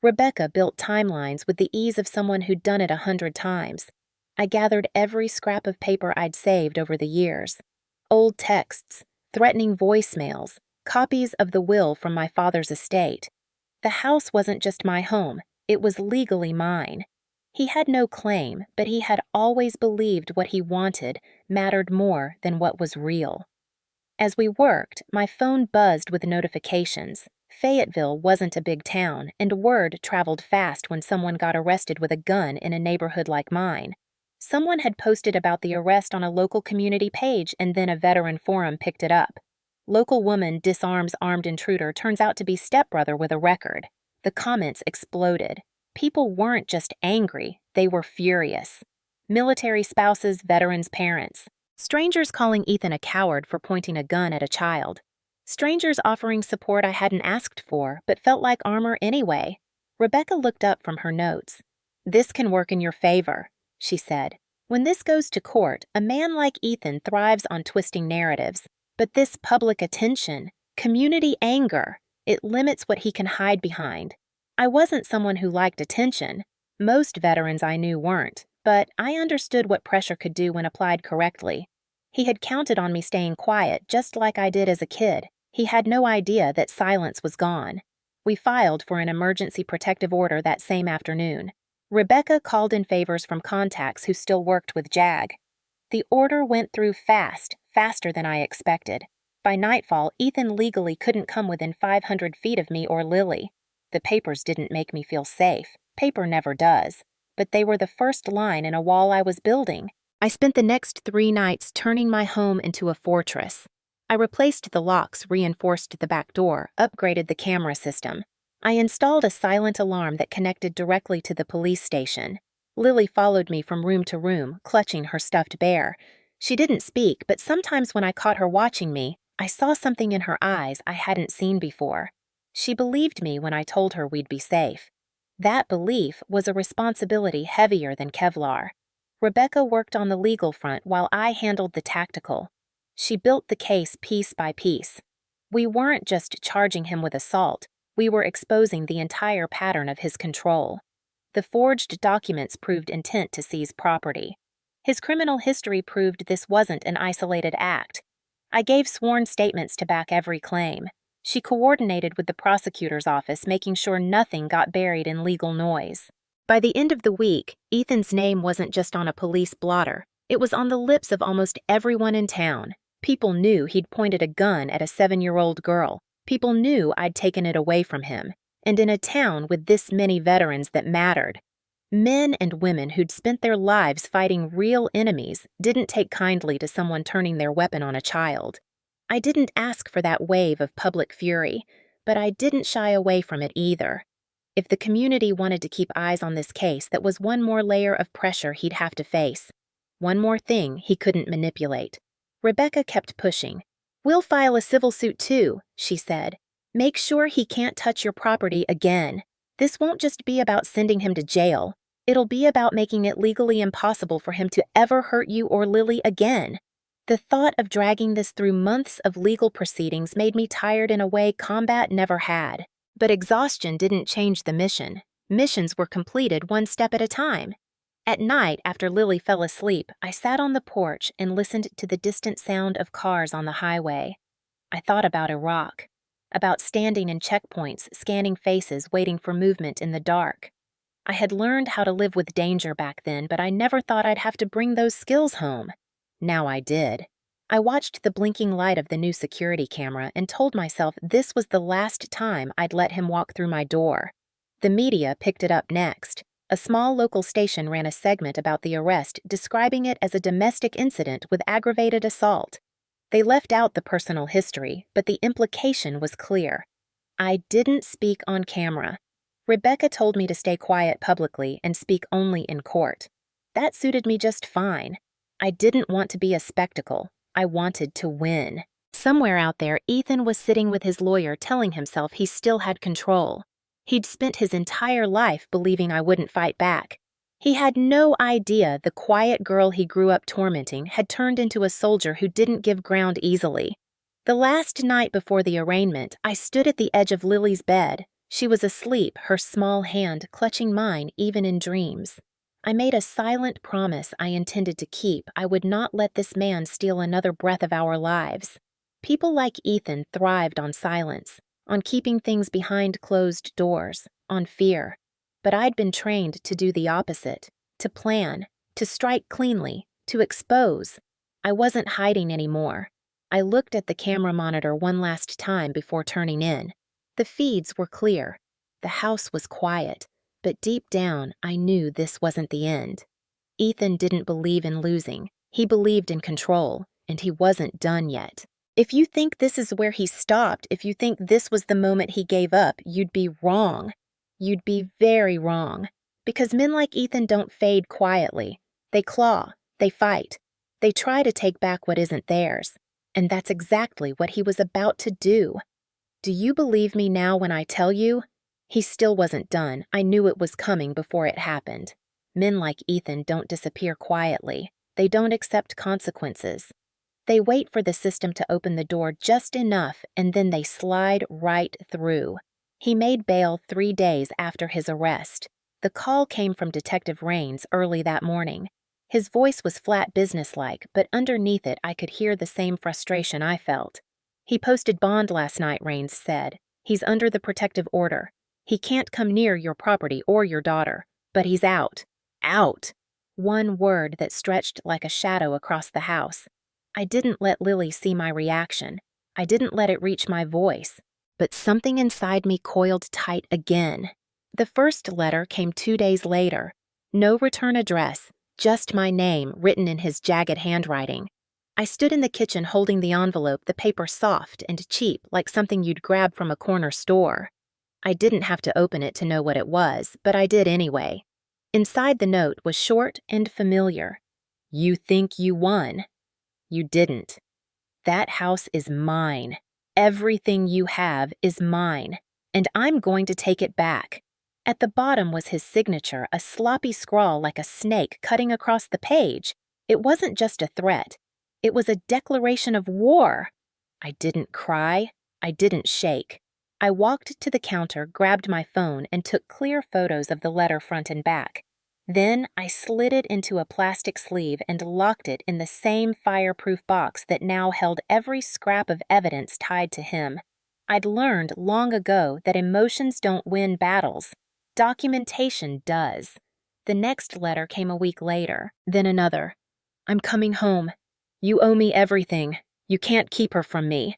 Rebecca built timelines with the ease of someone who'd done it 100 times. I gathered every scrap of paper I'd saved over the years. Old texts, threatening voicemails, copies of the will from my father's estate. The house wasn't just my home, it was legally mine. He had no claim, but he had always believed what he wanted mattered more than what was real. As we worked, my phone buzzed with notifications. Fayetteville wasn't a big town, and word traveled fast when someone got arrested with a gun in a neighborhood like mine. Someone had posted about the arrest on a local community page, and then a veteran forum picked it up. Local woman disarms armed intruder turns out to be stepbrother with a record. The comments exploded. People weren't just angry, they were furious. Military spouses, veterans' parents. Strangers calling Ethan a coward for pointing a gun at a child. Strangers offering support I hadn't asked for, but felt like armor anyway. Rebecca looked up from her notes. "This can work in your favor," she said. "When this goes to court, a man like Ethan thrives on twisting narratives. But this public attention, community anger, it limits what he can hide behind. I wasn't someone who liked attention. Most veterans I knew weren't, but I understood what pressure could do when applied correctly. He had counted on me staying quiet, just like I did as a kid. He had no idea that silence was gone. We filed for an emergency protective order that same afternoon. Rebecca called in favors from contacts who still worked with JAG. The order went through fast, faster than I expected. By nightfall, Ethan legally couldn't come within 500 feet of me or Lily. The papers didn't make me feel safe. Paper never does. But they were the first line in a wall I was building. I spent the next 3 nights turning my home into a fortress. I replaced the locks, reinforced the back door, upgraded the camera system. I installed a silent alarm that connected directly to the police station. Lily followed me from room to room, clutching her stuffed bear. She didn't speak, but sometimes when I caught her watching me, I saw something in her eyes I hadn't seen before. She believed me when I told her we'd be safe. That belief was a responsibility heavier than Kevlar. Rebecca worked on the legal front while I handled the tactical. She built the case piece by piece. We weren't just charging him with assault, we were exposing the entire pattern of his control. The forged documents proved intent to seize property. His criminal history proved this wasn't an isolated act. I gave sworn statements to back every claim. She coordinated with the prosecutor's office, making sure nothing got buried in legal noise. By the end of the week, Ethan's name wasn't just on a police blotter. It was on the lips of almost everyone in town. People knew he'd pointed a gun at a 7-year-old girl. People knew I'd taken it away from him. And in a town with this many veterans that mattered, men and women who'd spent their lives fighting real enemies didn't take kindly to someone turning their weapon on a child. I didn't ask for that wave of public fury, but I didn't shy away from it either. If the community wanted to keep eyes on this case, that was one more layer of pressure he'd have to face. One more thing he couldn't manipulate. Rebecca kept pushing. "We'll file a civil suit too," she said. "Make sure he can't touch your property again. This won't just be about sending him to jail. It'll be about making it legally impossible for him to ever hurt you or Lily again." The thought of dragging this through months of legal proceedings made me tired in a way combat never had. But exhaustion didn't change the mission. Missions were completed one step at a time. At night, after Lily fell asleep, I sat on the porch and listened to the distant sound of cars on the highway. I thought about Iraq, about standing in checkpoints, scanning faces, waiting for movement in the dark. I had learned how to live with danger back then, but I never thought I'd have to bring those skills home. Now I did. I watched the blinking light of the new security camera and told myself this was the last time I'd let him walk through my door. The media picked it up next. A small local station ran a segment about the arrest, describing it as a domestic incident with aggravated assault. They left out the personal history, but the implication was clear. I didn't speak on camera. Rebecca told me to stay quiet publicly and speak only in court. That suited me just fine. I didn't want to be a spectacle. I wanted to win. Somewhere out there, Ethan was sitting with his lawyer telling himself he still had control. He'd spent his entire life believing I wouldn't fight back. He had no idea the quiet girl he grew up tormenting had turned into a soldier who didn't give ground easily. The last night before the arraignment, I stood at the edge of Lily's bed. She was asleep, her small hand clutching mine even in dreams. I made a silent promise I intended to keep. I would not let this man steal another breath of our lives. People like Ethan thrived on silence, on keeping things behind closed doors, on fear. But I'd been trained to do the opposite, to plan, to strike cleanly, to expose. I wasn't hiding anymore. I looked at the camera monitor one last time before turning in. The feeds were clear. The house was quiet. But deep down, I knew this wasn't the end. Ethan didn't believe in losing. He believed in control, and he wasn't done yet. If you think this is where he stopped, if you think this was the moment he gave up, you'd be wrong. You'd be very wrong. Because men like Ethan don't fade quietly. They claw, they fight, they try to take back what isn't theirs. And that's exactly what he was about to do. Do you believe me now when I tell you? He still wasn't done. I knew it was coming before it happened. Men like Ethan don't disappear quietly. They don't accept consequences. They wait for the system to open the door just enough, and then they slide right through. He made bail 3 days after his arrest. The call came from Detective Raines early that morning. His voice was flat businesslike, but underneath it I could hear the same frustration I felt. He posted bond last night, Raines said. He's under the protective order. He can't come near your property or your daughter, but he's out. Out! One word that stretched like a shadow across the house. I didn't let Lily see my reaction. I didn't let it reach my voice. But something inside me coiled tight again. The first letter came 2 days later. No return address, just my name written in his jagged handwriting. I stood in the kitchen holding the envelope, the paper soft and cheap like something you'd grab from a corner store. I didn't have to open it to know what it was, but I did anyway. Inside the note was short and familiar. You think you won. You didn't. That house is mine. Everything you have is mine, and I'm going to take it back. At the bottom was his signature, a sloppy scrawl like a snake cutting across the page. It wasn't just a threat. It was a declaration of war. I didn't cry. I didn't shake. I walked to the counter, grabbed my phone, and took clear photos of the letter front and back. Then I slid it into a plastic sleeve and locked it in the same fireproof box that now held every scrap of evidence tied to him. I'd learned long ago that emotions don't win battles. Documentation does. The next letter came a week later, then another. I'm coming home. You owe me everything. You can't keep her from me.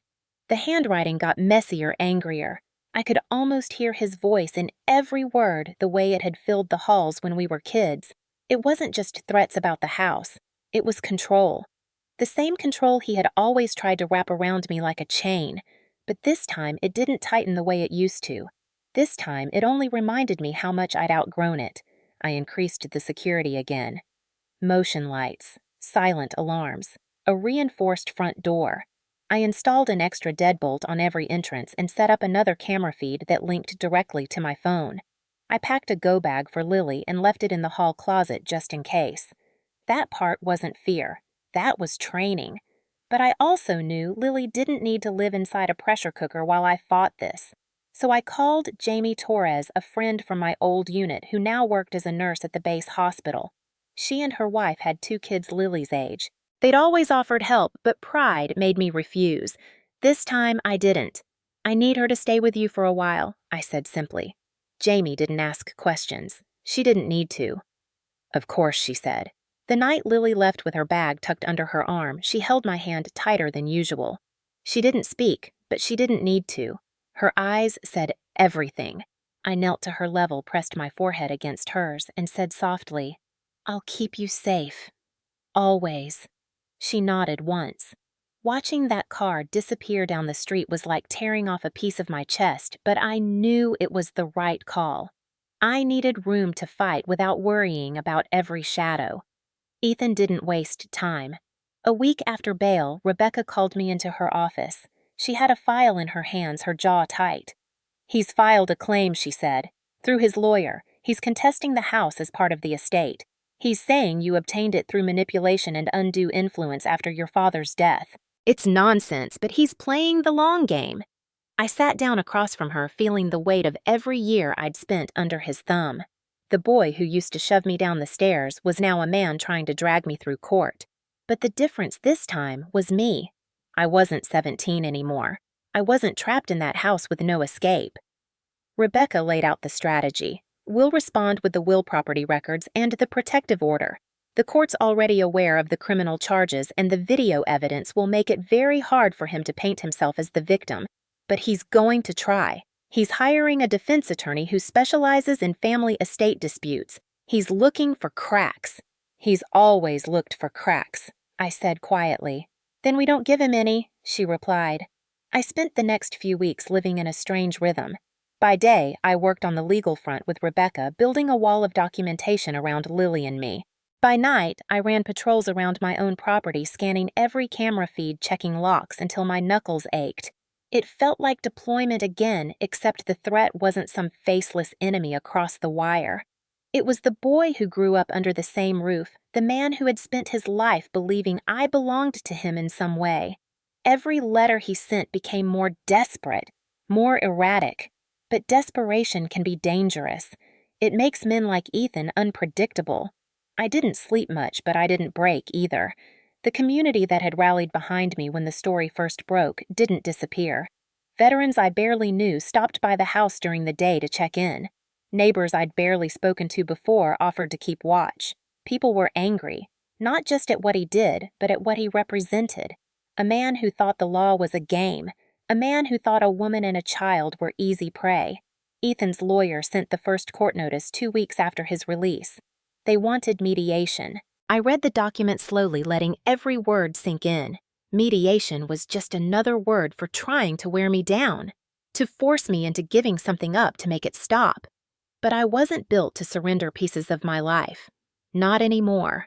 The handwriting got messier, angrier. I could almost hear his voice in every word the way it had filled the halls when we were kids. It wasn't just threats about the house. It was control. The same control he had always tried to wrap around me like a chain. But this time it didn't tighten the way it used to. This time it only reminded me how much I'd outgrown it. I increased the security again. Motion lights, silent alarms, a reinforced front door. I installed an extra deadbolt on every entrance and set up another camera feed that linked directly to my phone. I packed a go bag for Lily and left it in the hall closet just in case. That part wasn't fear. That was training. But I also knew Lily didn't need to live inside a pressure cooker while I fought this. So I called Jamie Torres, a friend from my old unit who now worked as a nurse at the base hospital. She and her wife had 2 kids Lily's age. They'd always offered help, but pride made me refuse. This time, I didn't. I need her to stay with you for a while, I said simply. Jamie didn't ask questions. She didn't need to. Of course, she said. The night Lily left with her bag tucked under her arm, she held my hand tighter than usual. She didn't speak, but she didn't need to. Her eyes said everything. I knelt to her level, pressed my forehead against hers, and said softly, I'll keep you safe. Always. She nodded once. Watching that car disappear down the street was like tearing off a piece of my chest, but I knew it was the right call. I needed room to fight without worrying about every shadow. Ethan didn't waste time. A week after bail, Rebecca called me into her office. She had a file in her hands, her jaw tight. He's filed a claim, she said. Through his lawyer. He's contesting the house as part of the estate. He's saying you obtained it through manipulation and undue influence after your father's death. It's nonsense, but he's playing the long game. I sat down across from her, feeling the weight of every year I'd spent under his thumb. The boy who used to shove me down the stairs was now a man trying to drag me through court. But the difference this time was me. I wasn't 17 anymore. I wasn't trapped in that house with no escape. Rebecca laid out the strategy. We'll respond with the will property records and the protective order. The court's already aware of the criminal charges, and the video evidence will make it very hard for him to paint himself as the victim. But he's going to try. He's hiring a defense attorney who specializes in family estate disputes. He's looking for cracks. He's always looked for cracks, I said quietly. Then we don't give him any, she replied. I spent the next few weeks living in a strange rhythm. By day, I worked on the legal front with Rebecca, building a wall of documentation around Lily and me. By night, I ran patrols around my own property, scanning every camera feed, checking locks until my knuckles ached. It felt like deployment again, except the threat wasn't some faceless enemy across the wire. It was the boy who grew up under the same roof, the man who had spent his life believing I belonged to him in some way. Every letter he sent became more desperate, more erratic. But desperation can be dangerous. It makes men like Ethan unpredictable. I didn't sleep much, but I didn't break either. The community that had rallied behind me when the story first broke didn't disappear. Veterans I barely knew stopped by the house during the day to check in. Neighbors I'd barely spoken to before offered to keep watch. People were angry, not just at what he did, but at what he represented. A man who thought the law was a game. A man who thought a woman and a child were easy prey. Ethan's lawyer sent the first court notice 2 weeks after his release. They wanted mediation. I read the document slowly, letting every word sink in. Mediation was just another word for trying to wear me down, to force me into giving something up to make it stop. But I wasn't built to surrender pieces of my life. Not anymore.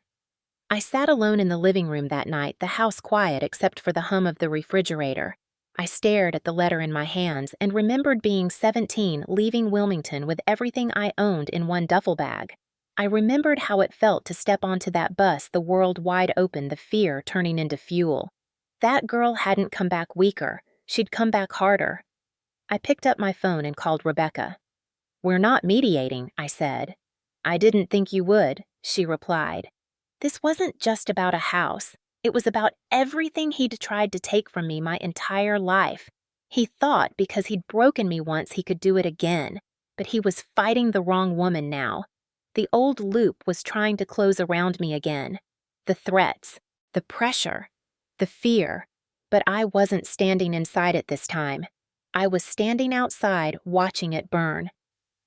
I sat alone in the living room that night, the house quiet except for the hum of the refrigerator. I stared at the letter in my hands and remembered being 17, leaving Wilmington with everything I owned in one duffel bag. I remembered how it felt to step onto that bus, the world wide open, the fear turning into fuel. That girl hadn't come back weaker. She'd come back harder. I picked up my phone and called Rebecca. "We're not mediating," I said. "I didn't think you would," she replied. This wasn't just about a house. It was about everything he'd tried to take from me my entire life. He thought because he'd broken me once he could do it again, but he was fighting the wrong woman now. The old loop was trying to close around me again. The threats, the pressure, the fear. But I wasn't standing inside it this time. I was standing outside, watching it burn.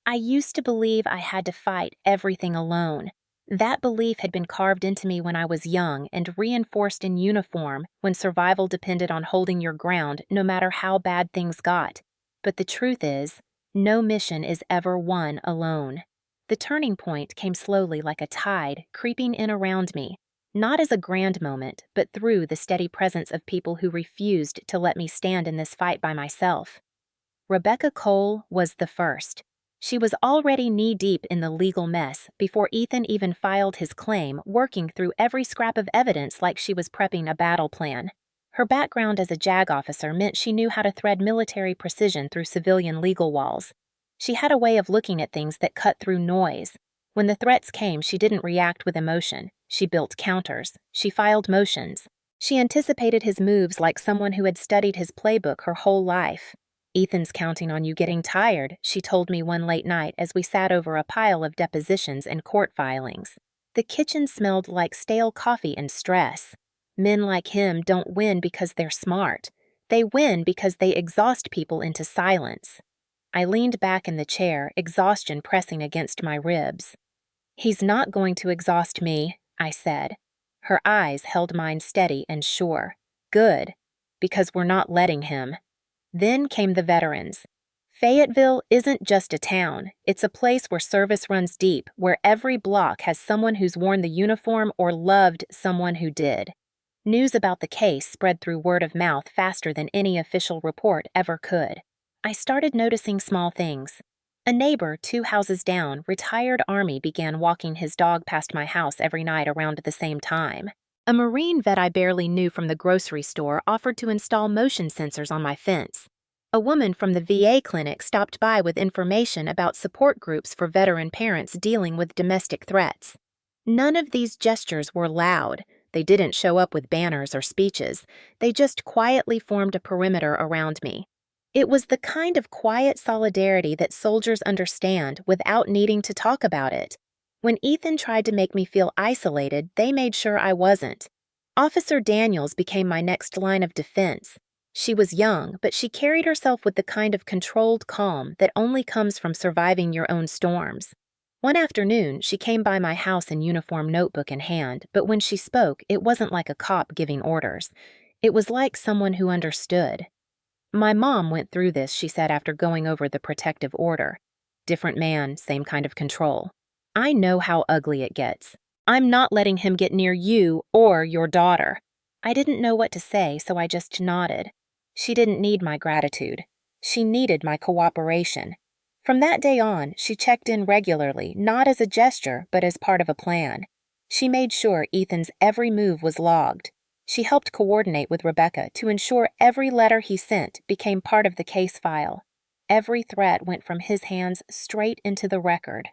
I used to believe I had to fight everything alone. That belief had been carved into me when I was young and reinforced in uniform when survival depended on holding your ground no matter how bad things got. But the truth is, no mission is ever won alone. The turning point came slowly like a tide creeping in around me, not as a grand moment, but through the steady presence of people who refused to let me stand in this fight by myself. Rebecca Cole was the first. She was already knee-deep in the legal mess before Ethan even filed his claim, working through every scrap of evidence like she was prepping a battle plan. Her background as a JAG officer meant she knew how to thread military precision through civilian legal walls. She had a way of looking at things that cut through noise. When the threats came, she didn't react with emotion. She built counters. She filed motions. She anticipated his moves like someone who had studied his playbook her whole life. "Ethan's counting on you getting tired," she told me one late night as we sat over a pile of depositions and court filings. The kitchen smelled like stale coffee and stress. Men like him don't win because they're smart. They win because they exhaust people into silence. I leaned back in the chair, exhaustion pressing against my ribs. "He's not going to exhaust me," I said. Her eyes held mine steady and sure. "Good, because we're not letting him." Then came the veterans. Fayetteville isn't just a town. It's a place where service runs deep, where every block has someone who's worn the uniform or loved someone who did. News about the case spread through word of mouth faster than any official report ever could. I started noticing small things. A neighbor 2 houses down, retired Army, began walking his dog past my house every night around the same time. A Marine vet I barely knew from the grocery store offered to install motion sensors on my fence. A woman from the VA clinic stopped by with information about support groups for veteran parents dealing with domestic threats. None of these gestures were loud. They didn't show up with banners or speeches. They just quietly formed a perimeter around me. It was the kind of quiet solidarity that soldiers understand without needing to talk about it. When Ethan tried to make me feel isolated, they made sure I wasn't. Officer Daniels became my next line of defense. She was young, but she carried herself with the kind of controlled calm that only comes from surviving your own storms. One afternoon, she came by my house in uniform, notebook in hand, but when she spoke, it wasn't like a cop giving orders. It was like someone who understood. My mom went through this, she said after going over the protective order. Different man, same kind of control. I know how ugly it gets. I'm not letting him get near you or your daughter. I didn't know what to say, so I just nodded. She didn't need my gratitude. She needed my cooperation. From that day on, she checked in regularly, not as a gesture, but as part of a plan. She made sure Ethan's every move was logged. She helped coordinate with Rebecca to ensure every letter he sent became part of the case file. Every threat went from his hands straight into the record.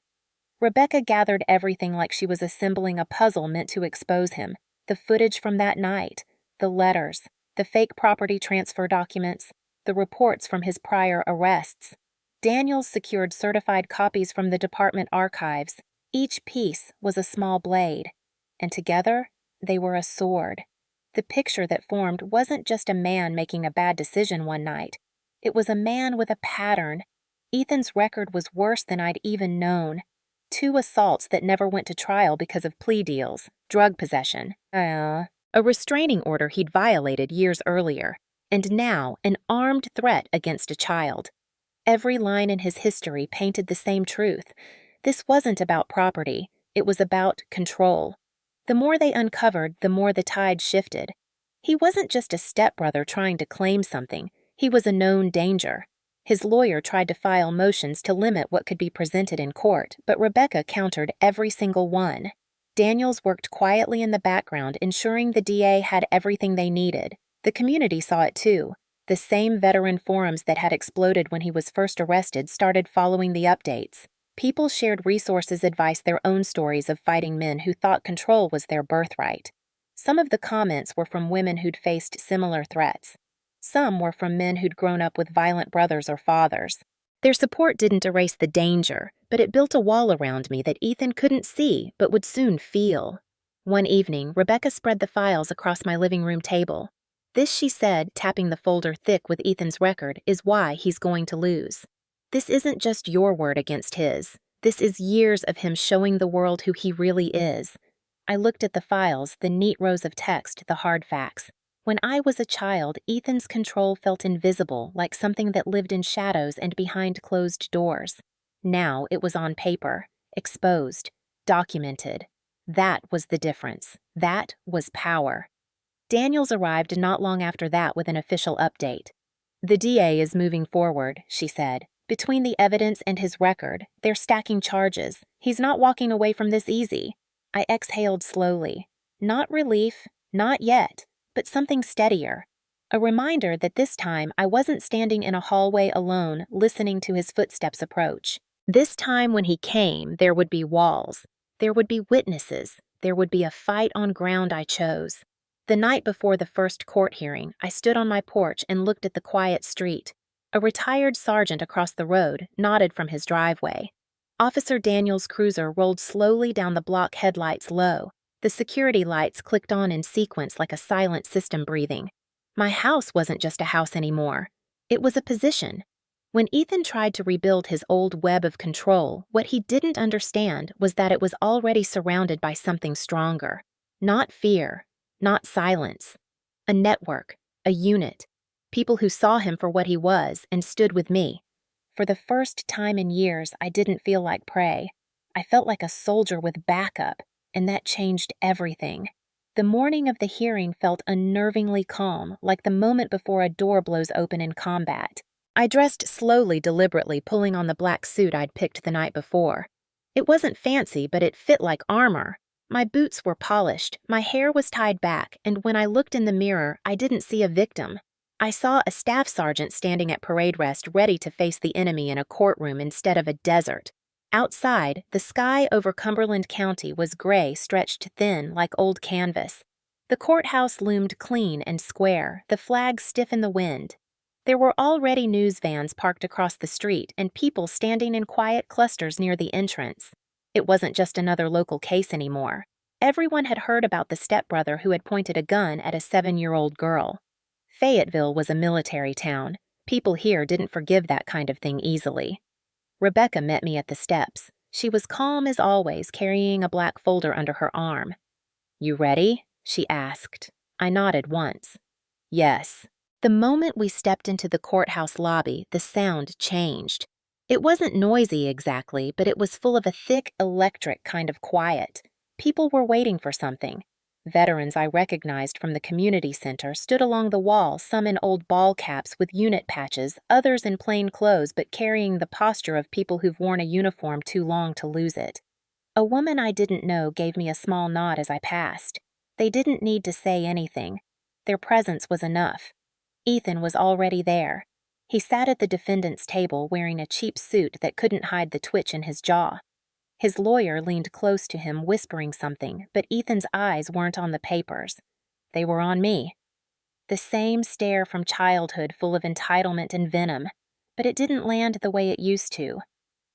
Rebecca gathered everything like she was assembling a puzzle meant to expose him. The footage from that night, the letters, the fake property transfer documents, the reports from his prior arrests. Daniels secured certified copies from the department archives. Each piece was a small blade, and together they were a sword. The picture that formed wasn't just a man making a bad decision one night. It was a man with a pattern. Ethan's record was worse than I'd even known. 2 assaults that never went to trial because of plea deals, drug possession, a restraining order he'd violated years earlier, and now an armed threat against a child. Every line in his history painted the same truth. This wasn't about property. It was about control. The more they uncovered, the more the tide shifted. He wasn't just a stepbrother trying to claim something. He was a known danger. His lawyer tried to file motions to limit what could be presented in court, but Rebecca countered every single one. Daniels worked quietly in the background, ensuring the DA had everything they needed. The community saw it too. The same veteran forums that had exploded when he was first arrested started following the updates. People shared resources, advice, their own stories of fighting men who thought control was their birthright. Some of the comments were from women who'd faced similar threats. Some were from men who'd grown up with violent brothers or fathers. Their support didn't erase the danger, but it built a wall around me that Ethan couldn't see but would soon feel. One evening, Rebecca spread the files across my living room table. This, she said, tapping the folder thick with Ethan's record, is why he's going to lose. This isn't just your word against his. This is years of him showing the world who he really is. I looked at the files, the neat rows of text, the hard facts. When I was a child, Ethan's control felt invisible, like something that lived in shadows and behind closed doors. Now it was on paper, exposed, documented. That was the difference. That was power. Daniels arrived not long after that with an official update. The DA is moving forward, she said. Between the evidence and his record, they're stacking charges. He's not walking away from this easy. I exhaled slowly. Not relief, not yet, but something steadier. A reminder that this time I wasn't standing in a hallway alone, listening to his footsteps approach. This time when he came, there would be walls. There would be witnesses. There would be a fight on ground I chose. The night before the first court hearing, I stood on my porch and looked at the quiet street. A retired sergeant across the road nodded from his driveway. Officer Daniels' cruiser rolled slowly down the block, headlights low. The security lights clicked on in sequence like a silent system breathing. My house wasn't just a house anymore. It was a position. When Ethan tried to rebuild his old web of control, what he didn't understand was that it was already surrounded by something stronger. Not fear, not silence. A network, a unit. People who saw him for what he was and stood with me. For the first time in years, I didn't feel like prey. I felt like a soldier with backup, and that changed everything. The morning of the hearing felt unnervingly calm, like the moment before a door blows open in combat. I dressed slowly, deliberately, pulling on the black suit I'd picked the night before. It wasn't fancy, but it fit like armor. My boots were polished, my hair was tied back, and when I looked in the mirror, I didn't see a victim. I saw a staff sergeant standing at parade rest, ready to face the enemy in a courtroom instead of a desert. Outside, the sky over Cumberland County was gray, stretched thin like old canvas. The courthouse loomed clean and square, the flag stiff in the wind. There were already news vans parked across the street and people standing in quiet clusters near the entrance. It wasn't just another local case anymore. Everyone had heard about the stepbrother who had pointed a gun at a 7-year-old girl. Fayetteville was a military town. People here didn't forgive that kind of thing easily. Rebecca met me at the steps. She was calm as always, carrying a black folder under her arm. "You ready?" she asked. I nodded once. "Yes." The moment we stepped into the courthouse lobby, the sound changed. It wasn't noisy exactly, but it was full of a thick, electric kind of quiet. People were waiting for something. Veterans I recognized from the community center stood along the wall, some in old ball caps with unit patches, others in plain clothes but carrying the posture of people who've worn a uniform too long to lose it. A woman I didn't know gave me a small nod as I passed. They didn't need to say anything. Their presence was enough. Ethan was already there. He sat at the defendant's table wearing a cheap suit that couldn't hide the twitch in his jaw. His lawyer leaned close to him, whispering something, but Ethan's eyes weren't on the papers. They were on me. The same stare from childhood, full of entitlement and venom, but it didn't land the way it used to.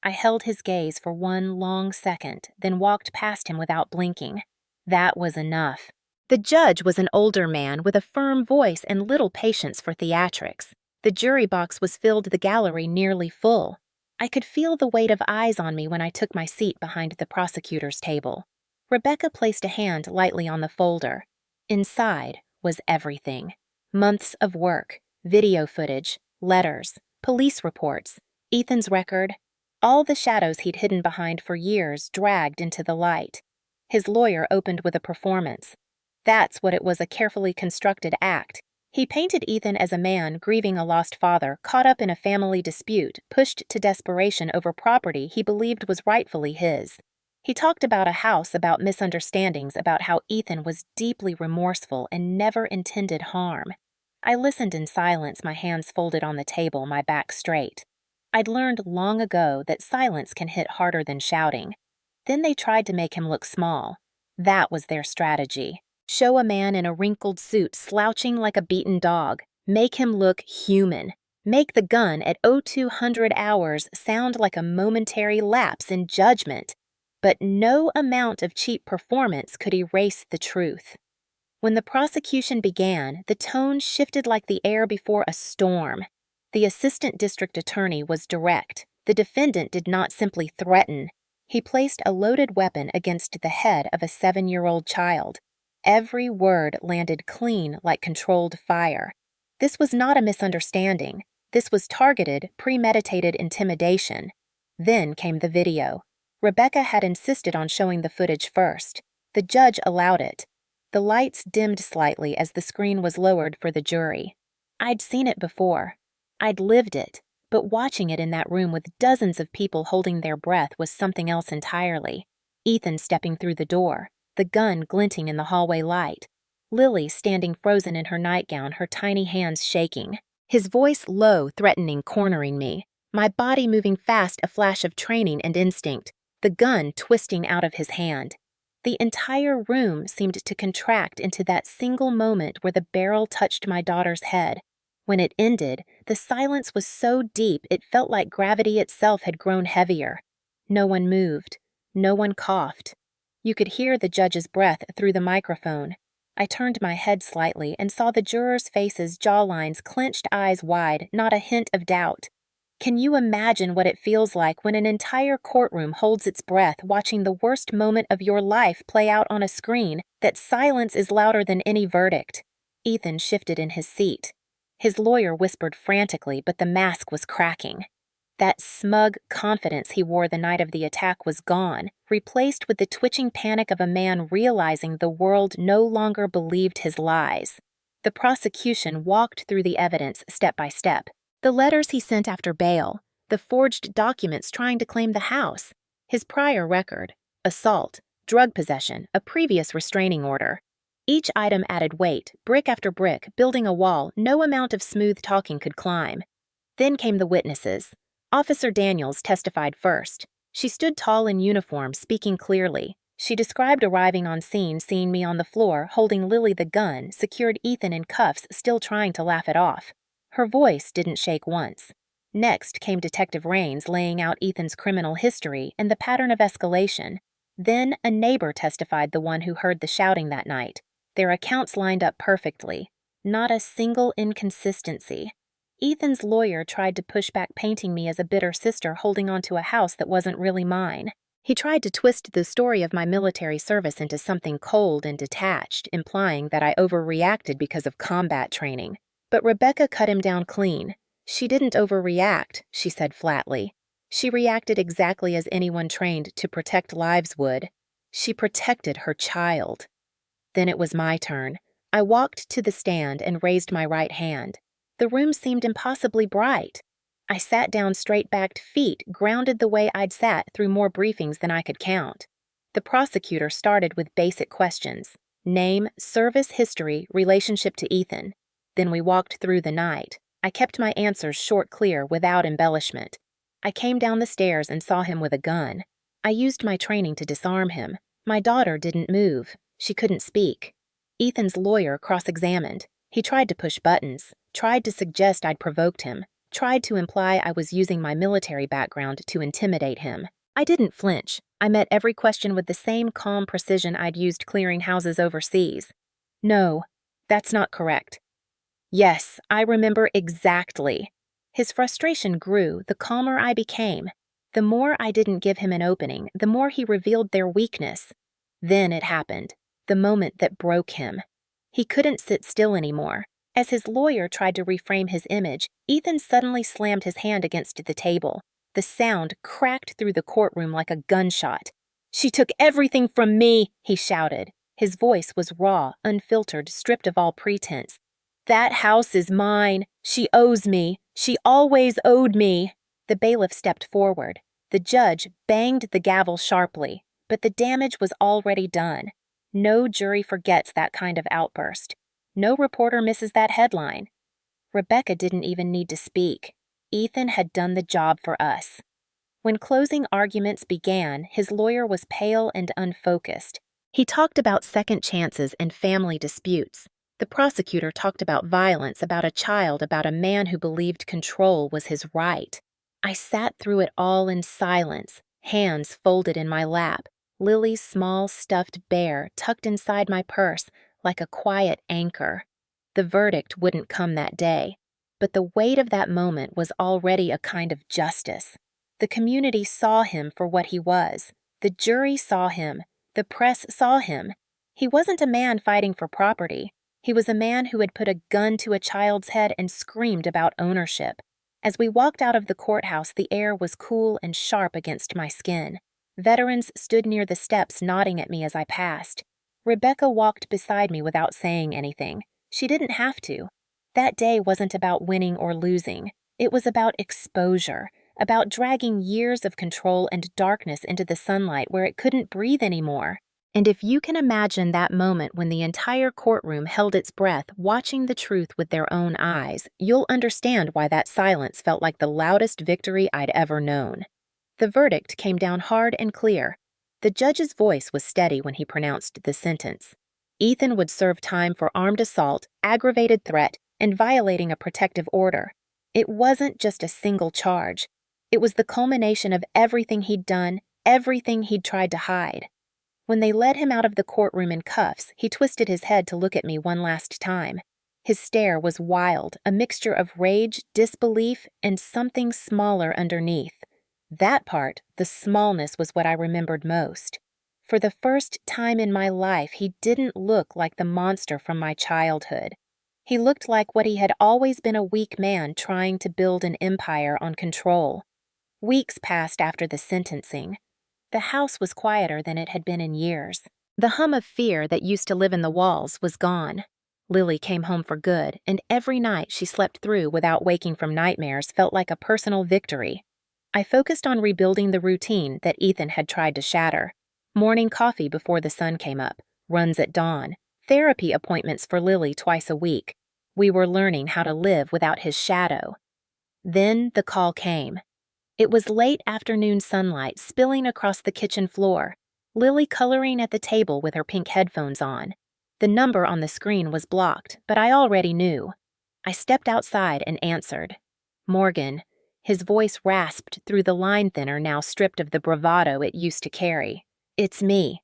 I held his gaze for one long second, then walked past him without blinking. That was enough. The judge was an older man with a firm voice and little patience for theatrics. The jury box was filled, the gallery nearly full. I could feel the weight of eyes on me when I took my seat behind the prosecutor's table. Rebecca placed a hand lightly on the folder. Inside was everything. Months of work, video footage, letters, police reports, Ethan's record. All the shadows he'd hidden behind for years dragged into the light. His lawyer opened with a performance. That's what it was, a carefully constructed act. He painted Ethan as a man grieving a lost father, caught up in a family dispute, pushed to desperation over property he believed was rightfully his. He talked about a house, about misunderstandings, about how Ethan was deeply remorseful and never intended harm. I listened in silence, my hands folded on the table, my back straight. I'd learned long ago that silence can hit harder than shouting. Then they tried to make him look small. That was their strategy. Show a man in a wrinkled suit slouching like a beaten dog. Make him look human. Make the gun at 0200 hours sound like a momentary lapse in judgment. But no amount of cheap performance could erase the truth. When the prosecution began, the tone shifted like the air before a storm. The assistant district attorney was direct. The defendant did not simply threaten. He placed a loaded weapon against the head of a 7-year-old child. Every word landed clean like controlled fire. This was not a misunderstanding. This was targeted, premeditated intimidation. Then came the video. Rebecca had insisted on showing the footage first. The judge allowed it. The lights dimmed slightly as the screen was lowered for the jury. I'd seen it before. I'd lived it, but watching it in that room with dozens of people holding their breath was something else entirely. Ethan stepping through the door, the gun glinting in the hallway light. Lily standing frozen in her nightgown, her tiny hands shaking. His voice low, threatening, cornering me. My body moving fast, a flash of training and instinct. The gun twisting out of his hand. The entire room seemed to contract into that single moment where the barrel touched my daughter's head. When it ended, the silence was so deep it felt like gravity itself had grown heavier. No one moved. No one coughed. You could hear the judge's breath through the microphone. I turned my head slightly and saw the jurors' faces, jawlines, clenched eyes wide, not a hint of doubt. Can you imagine what it feels like when an entire courtroom holds its breath, watching the worst moment of your life play out on a screen, that silence is louder than any verdict? Ethan shifted in his seat. His lawyer whispered frantically, but the mask was cracking. That smug confidence he wore the night of the attack was gone, replaced with the twitching panic of a man realizing the world no longer believed his lies. The prosecution walked through the evidence step by step. The letters he sent after bail, the forged documents trying to claim the house, his prior record, assault, drug possession, a previous restraining order. Each item added weight, brick after brick, building a wall no amount of smooth talking could climb. Then came the witnesses. Officer Daniels testified first. She stood tall in uniform, speaking clearly. She described arriving on scene, seeing me on the floor, holding Lily the gun, secured Ethan in cuffs, still trying to laugh it off. Her voice didn't shake once. Next came Detective Raines laying out Ethan's criminal history and the pattern of escalation. Then a neighbor testified, the one who heard the shouting that night. Their accounts lined up perfectly. Not a single inconsistency. Ethan's lawyer tried to push back, painting me as a bitter sister holding on to a house that wasn't really mine. He tried to twist the story of my military service into something cold and detached, implying that I overreacted because of combat training. But Rebecca cut him down clean. She didn't overreact, she said flatly. She reacted exactly as anyone trained to protect lives would. She protected her child. Then it was my turn. I walked to the stand and raised my right hand. The room seemed impossibly bright. I sat down straight-backed feet, grounded the way I'd sat through more briefings than I could count. The prosecutor started with basic questions: name, service history, relationship to Ethan. Then we walked through the night. I kept my answers short, clear, without embellishment. I came down the stairs and saw him with a gun. I used my training to disarm him. My daughter didn't move. She couldn't speak. Ethan's lawyer cross-examined. He tried to push buttons, tried to suggest I'd provoked him, tried to imply I was using my military background to intimidate him. I didn't flinch. I met every question with the same calm precision I'd used clearing houses overseas. No, that's not correct. Yes, I remember exactly. His frustration grew the calmer I became. The more I didn't give him an opening, the more he revealed their weakness. Then it happened, the moment that broke him. He couldn't sit still anymore. As his lawyer tried to reframe his image, Ethan suddenly slammed his hand against the table. The sound cracked through the courtroom like a gunshot. "She took everything from me," he shouted. His voice was raw, unfiltered, stripped of all pretense. "That house is mine. She owes me. She always owed me." The bailiff stepped forward. The judge banged the gavel sharply, but the damage was already done. No jury forgets that kind of outburst. No reporter misses that headline. Rebecca didn't even need to speak. Ethan had done the job for us. When closing arguments began, his lawyer was pale and unfocused. He talked about second chances and family disputes. The prosecutor talked about violence, about a child, about a man who believed control was his right. I sat through it all in silence, hands folded in my lap, Lily's small stuffed bear tucked inside my purse like a quiet anchor. The verdict wouldn't come that day, but the weight of that moment was already a kind of justice. The community saw him for what he was. The jury saw him. The press saw him. He wasn't a man fighting for property. He was a man who had put a gun to a child's head and screamed about ownership. As we walked out of the courthouse, the air was cool and sharp against my skin. Veterans stood near the steps nodding at me as I passed. Rebecca walked beside me without saying anything. She didn't have to. That day wasn't about winning or losing. It was about exposure, about dragging years of control and darkness into the sunlight where it couldn't breathe anymore. And if you can imagine that moment when the entire courtroom held its breath, watching the truth with their own eyes, you'll understand why that silence felt like the loudest victory I'd ever known. The verdict came down hard and clear. The judge's voice was steady when he pronounced the sentence. Ethan would serve time for armed assault, aggravated threat, and violating a protective order. It wasn't just a single charge. It was the culmination of everything he'd done, everything he'd tried to hide. When they led him out of the courtroom in cuffs, he twisted his head to look at me one last time. His stare was wild, a mixture of rage, disbelief, and something smaller underneath. That part, the smallness, was what I remembered most. For the first time in my life, he didn't look like the monster from my childhood. He looked like what he had always been, a weak man trying to build an empire on control. Weeks passed after the sentencing. The house was quieter than it had been in years. The hum of fear that used to live in the walls was gone. Lily came home for good, and every night she slept through without waking from nightmares felt like a personal victory. I focused on rebuilding the routine that Ethan had tried to shatter. Morning coffee before the sun came up, runs at dawn, therapy appointments for Lily twice a week. We were learning how to live without his shadow. Then the call came. It was late afternoon sunlight spilling across the kitchen floor, Lily coloring at the table with her pink headphones on. The number on the screen was blocked, but I already knew. I stepped outside and answered. Morgan. His voice rasped through the line thinner now stripped of the bravado it used to carry. "It's me."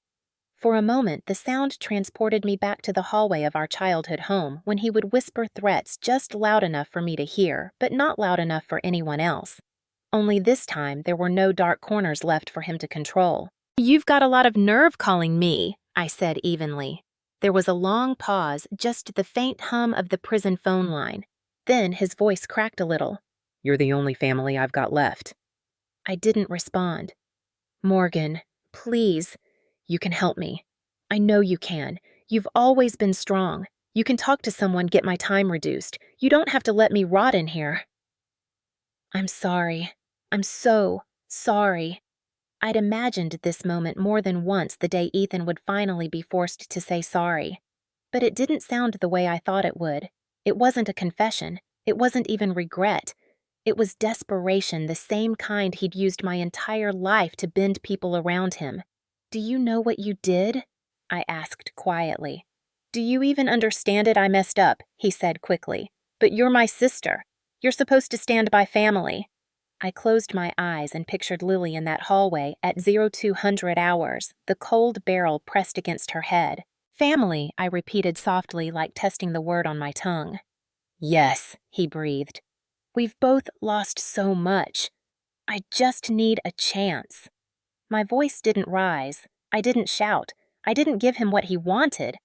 For a moment, the sound transported me back to the hallway of our childhood home when he would whisper threats just loud enough for me to hear, but not loud enough for anyone else. Only this time there were no dark corners left for him to control. "You've got a lot of nerve calling me," I said evenly. There was a long pause, just the faint hum of the prison phone line. Then his voice cracked a little. "You're the only family I've got left." I didn't respond. "Morgan, please, you can help me. I know you can. You've always been strong. You can talk to someone, get my time reduced. You don't have to let me rot in here." "I'm sorry. I'm so sorry." I'd imagined this moment more than once the day Ethan would finally be forced to say sorry. But it didn't sound the way I thought it would. It wasn't a confession. It wasn't even regret. It was desperation, the same kind he'd used my entire life to bend people around him. "Do you know what you did?" I asked quietly. "Do you even understand it? I messed up," he said quickly. "But you're my sister. You're supposed to stand by family." I closed my eyes and pictured Lily in that hallway at 0200 hours, the cold barrel pressed against her head. "Family," I repeated softly, like testing the word on my tongue. "Yes," he breathed. "We've both lost so much. I just need a chance." My voice didn't rise. I didn't shout. I didn't give him what he wanted.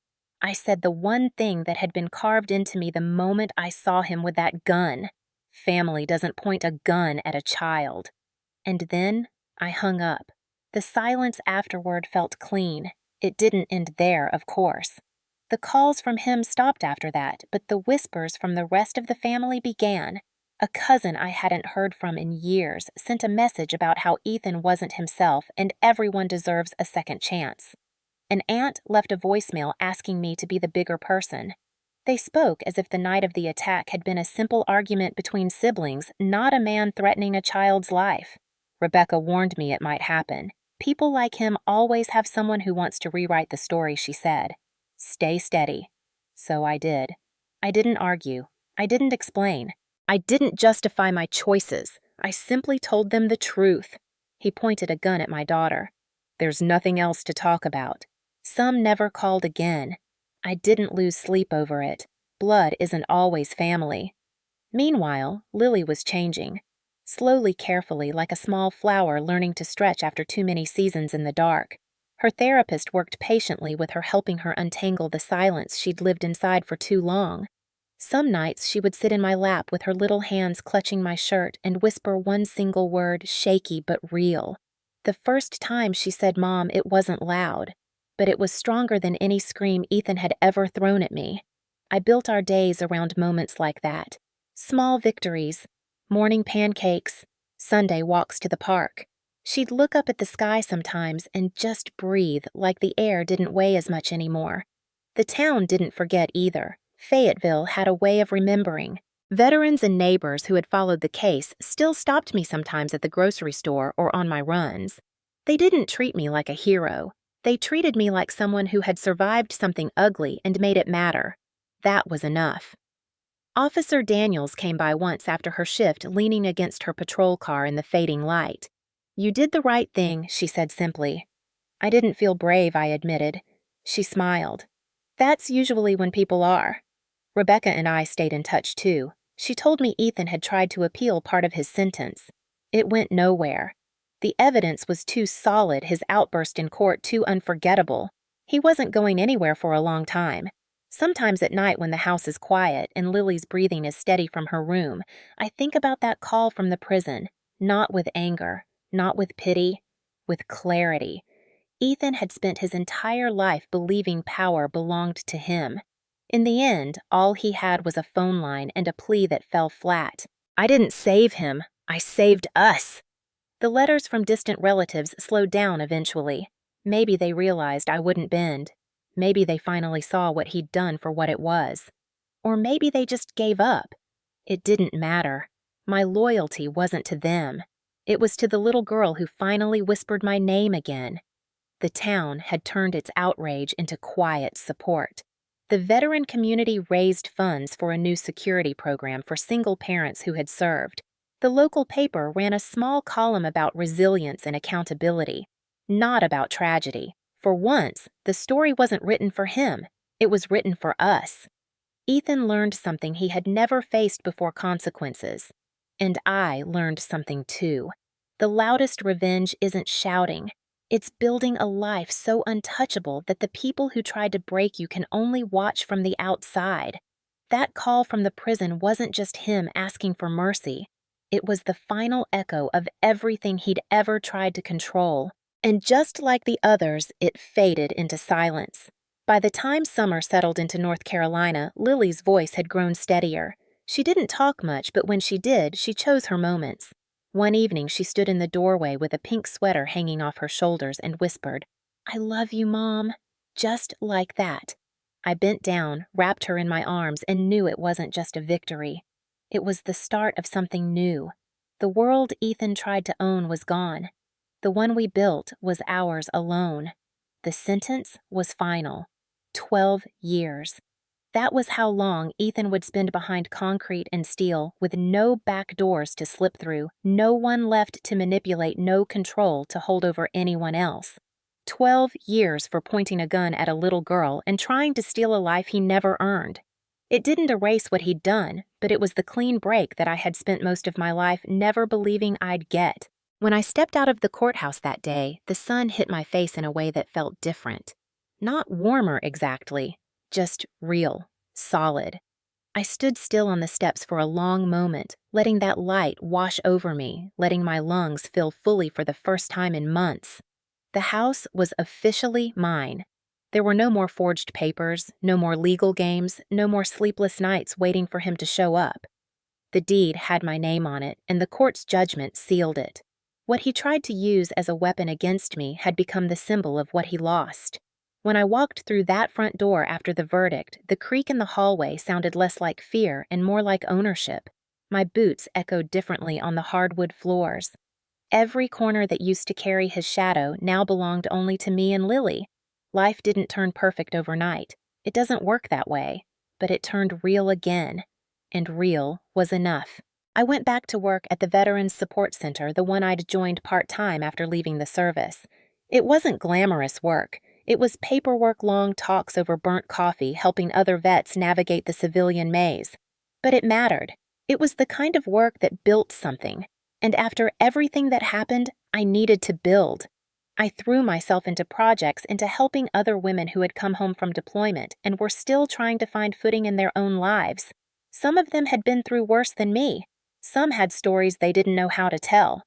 I said the one thing that had been carved into me the moment I saw him with that gun. Family doesn't point a gun at a child. And then I hung up. The silence afterward felt clean. It didn't end there, of course. The calls from him stopped after that, but the whispers from the rest of the family began. A cousin I hadn't heard from in years sent a message about how Ethan wasn't himself and everyone deserves a second chance. An aunt left a voicemail asking me to be the bigger person. They spoke as if the night of the attack had been a simple argument between siblings, not a man threatening a child's life. Rebecca warned me it might happen. People like him always have someone who wants to rewrite the story, she said. Stay steady. So I did. I didn't argue. I didn't explain. I didn't justify my choices. I simply told them the truth. He pointed a gun at my daughter. There's nothing else to talk about. Some never called again. I didn't lose sleep over it. Blood isn't always family. Meanwhile, Lily was changing. Slowly, carefully, like a small flower learning to stretch after too many seasons in the dark. Her therapist worked patiently with her, helping her untangle the silence she'd lived inside for too long. Some nights she would sit in my lap with her little hands clutching my shirt and whisper one single word, shaky but real. The first time she said Mom, it wasn't loud, but it was stronger than any scream Ethan had ever thrown at me. I built our days around moments like that. Small victories, morning pancakes, Sunday walks to the park. She'd look up at the sky sometimes and just breathe like the air didn't weigh as much anymore. The town didn't forget either. Fayetteville had a way of remembering. Veterans and neighbors who had followed the case still stopped me sometimes at the grocery store or on my runs. They didn't treat me like a hero. They treated me like someone who had survived something ugly and made it matter. That was enough. Officer Daniels came by once after her shift, leaning against her patrol car in the fading light. "You did the right thing," she said simply. "I didn't feel brave," I admitted. She smiled. "That's usually when people are." Rebecca and I stayed in touch too. She told me Ethan had tried to appeal part of his sentence. It went nowhere. The evidence was too solid, his outburst in court too unforgettable. He wasn't going anywhere for a long time. Sometimes at night when the house is quiet and Lily's breathing is steady from her room, I think about that call from the prison, not with anger, not with pity, with clarity. Ethan had spent his entire life believing power belonged to him. In the end, all he had was a phone line and a plea that fell flat. I didn't save him. I saved us. The letters from distant relatives slowed down eventually. Maybe they realized I wouldn't bend. Maybe they finally saw what he'd done for what it was. Or maybe they just gave up. It didn't matter. My loyalty wasn't to them. It was to the little girl who finally whispered my name again. The town had turned its outrage into quiet support. The veteran community raised funds for a new security program for single parents who had served. The local paper ran a small column about resilience and accountability, not about tragedy. For once, the story wasn't written for him. It was written for us. Ethan learned something he had never faced before: consequences. And I learned something too. The loudest revenge isn't shouting. It's building a life so untouchable that the people who tried to break you can only watch from the outside. That call from the prison wasn't just him asking for mercy. It was the final echo of everything he'd ever tried to control. And just like the others, it faded into silence. By the time summer settled into North Carolina, Lily's voice had grown steadier. She didn't talk much, but when she did, she chose her moments. One evening, she stood in the doorway with a pink sweater hanging off her shoulders and whispered, "I love you, Mom." Just like that. I bent down, wrapped her in my arms, and knew it wasn't just a victory. It was the start of something new. The world Ethan tried to own was gone. The one we built was ours alone. The sentence was final. 12 years. That was how long Ethan would spend behind concrete and steel, with no back doors to slip through, no one left to manipulate, no control to hold over anyone else. 12 years for pointing a gun at a little girl and trying to steal a life he never earned. It didn't erase what he'd done, but it was the clean break that I had spent most of my life never believing I'd get. When I stepped out of the courthouse that day, the sun hit my face in a way that felt different. Not warmer exactly, just real, solid. I stood still on the steps for a long moment, letting that light wash over me, letting my lungs fill fully for the first time in months. The house was officially mine. There were no more forged papers, no more legal games, no more sleepless nights waiting for him to show up. The deed had my name on it, and the court's judgment sealed it. What he tried to use as a weapon against me had become the symbol of what he lost. When I walked through that front door after the verdict, the creak in the hallway sounded less like fear and more like ownership. My boots echoed differently on the hardwood floors. Every corner that used to carry his shadow now belonged only to me and Lily. Life didn't turn perfect overnight. It doesn't work that way. But it turned real again. And real was enough. I went back to work at the Veterans Support Center, the one I'd joined part-time after leaving the service. It wasn't glamorous work. It was paperwork-long talks over burnt coffee, helping other vets navigate the civilian maze. But it mattered. It was the kind of work that built something. And after everything that happened, I needed to build. I threw myself into projects, into helping other women who had come home from deployment and were still trying to find footing in their own lives. Some of them had been through worse than me. Some had stories they didn't know how to tell.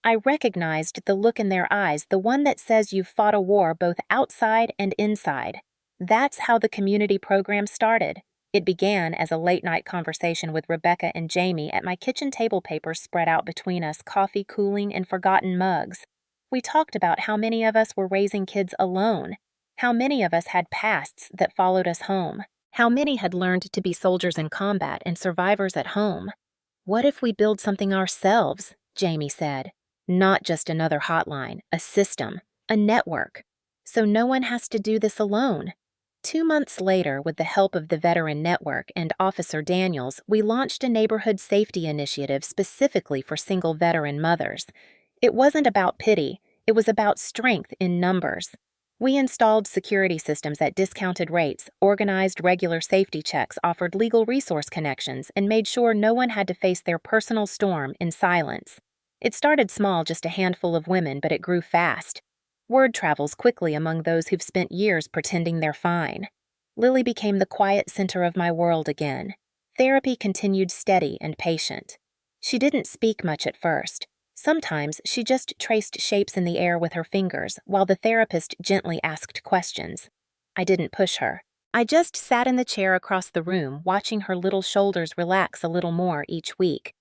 I recognized the look in their eyes, the one that says you've fought a war both outside and inside. That's how the community program started. It began as a late-night conversation with Rebecca and Jamie at my kitchen table papers spread out between us, coffee cooling in forgotten mugs. We talked about how many of us were raising kids alone, how many of us had pasts that followed us home, how many had learned to be soldiers in combat and survivors at home. "What if we build something ourselves?" Jamie said. "Not just another hotline, a system, a network. So no one has to do this alone." 2 months later, with the help of the Veteran Network and Officer Daniels, we launched a neighborhood safety initiative specifically for single veteran mothers. It wasn't about pity, it was about strength in numbers. We installed security systems at discounted rates, organized regular safety checks, offered legal resource connections, and made sure no one had to face their personal storm in silence. It started small, just a handful of women, but it grew fast. Word travels quickly among those who've spent years pretending they're fine. Lily became the quiet center of my world again. Therapy continued steady and patient. She didn't speak much at first. Sometimes she just traced shapes in the air with her fingers, while the therapist gently asked questions. I didn't push her. I just sat in the chair across the room, watching her little shoulders relax a little more each week.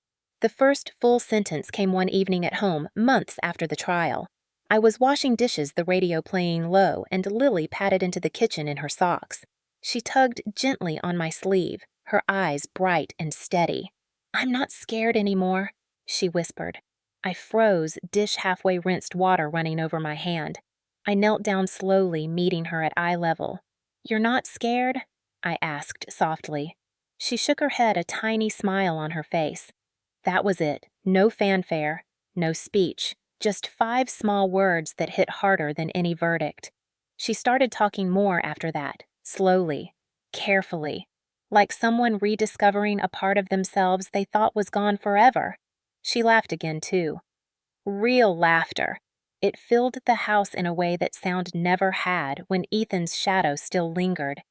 The first full sentence came one evening at home, months after the trial. I was washing dishes, the radio playing low, and Lily padded into the kitchen in her socks. She tugged gently on my sleeve, her eyes bright and steady. "I'm not scared anymore," she whispered. I froze, dish halfway rinsed water running over my hand. I knelt down slowly, meeting her at eye level. "You're not scared?" I asked softly. She shook her head, a tiny smile on her face. That was it. No fanfare, no speech, just 5 small words that hit harder than any verdict. She started talking more after that, slowly, carefully, like someone rediscovering a part of themselves they thought was gone forever. She laughed again, too. Real laughter. It filled the house in a way that sound never had when Ethan's shadow still lingered.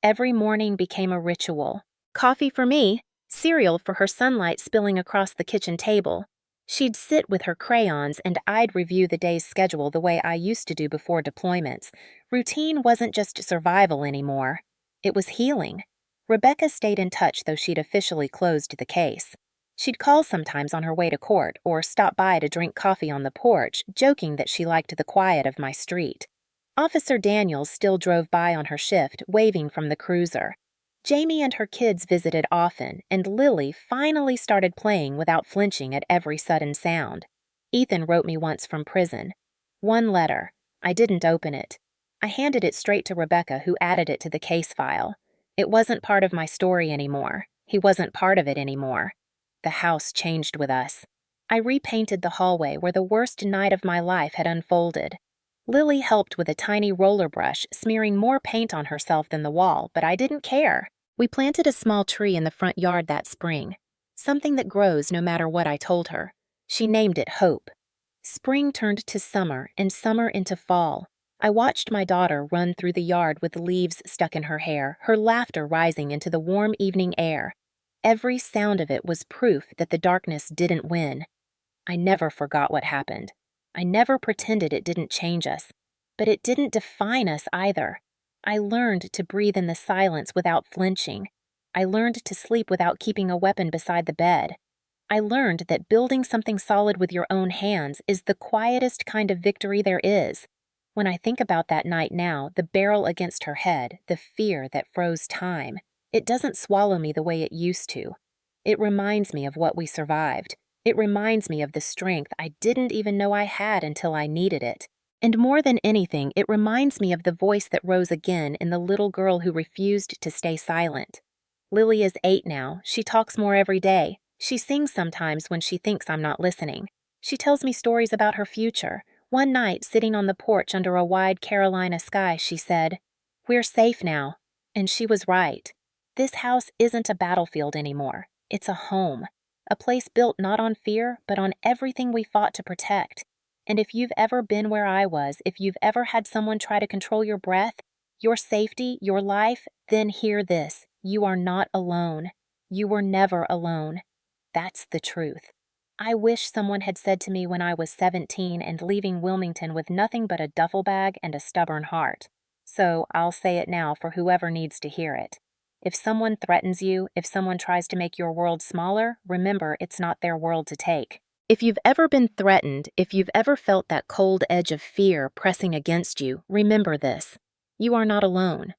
Every morning became a ritual. Coffee for me, cereal for her, sunlight spilling across the kitchen table. She'd sit with her crayons and I'd review the day's schedule the way I used to do before deployments. Routine wasn't just survival anymore. It was healing. Rebecca stayed in touch, though she'd officially closed the case. She'd call sometimes on her way to court or stop by to drink coffee on the porch, joking that she liked the quiet of my street. Officer Daniels still drove by on her shift, waving from the cruiser. Jamie and her kids visited often, and Lily finally started playing without flinching at every sudden sound. Ethan wrote me once from prison. One letter. I didn't open it. I handed it straight to Rebecca, who added it to the case file. It wasn't part of my story anymore. He wasn't part of it anymore. The house changed with us. I repainted the hallway where the worst night of my life had unfolded. Lily helped with a tiny roller brush, smearing more paint on herself than the wall, but I didn't care. We planted a small tree in the front yard that spring, something that grows no matter what I told her. She named it Hope. Spring turned to summer and summer into fall. I watched my daughter run through the yard with leaves stuck in her hair, her laughter rising into the warm evening air. Every sound of it was proof that the darkness didn't win. I never forgot what happened. I never pretended it didn't change us, but it didn't define us either. I learned to breathe in the silence without flinching. I learned to sleep without keeping a weapon beside the bed. I learned that building something solid with your own hands is the quietest kind of victory there is. When I think about that night now, the barrel against her head, the fear that froze time, it doesn't swallow me the way it used to. It reminds me of what we survived. It reminds me of the strength I didn't even know I had until I needed it. And more than anything, it reminds me of the voice that rose again in the little girl who refused to stay silent. Lily is 8 now. She talks more every day. She sings sometimes when she thinks I'm not listening. She tells me stories about her future. One night, sitting on the porch under a wide Carolina sky, she said, "We're safe now." And she was right. This house isn't a battlefield anymore. It's a home. A place built not on fear, but on everything we fought to protect. And if you've ever been where I was, if you've ever had someone try to control your breath, your safety, your life, then hear this. You are not alone. You were never alone. That's the truth. I wish someone had said to me when I was 17 and leaving Wilmington with nothing but a duffel bag and a stubborn heart. So I'll say it now for whoever needs to hear it. If someone threatens you, if someone tries to make your world smaller, remember it's not their world to take. If you've ever been threatened, if you've ever felt that cold edge of fear pressing against you, remember this. You are not alone.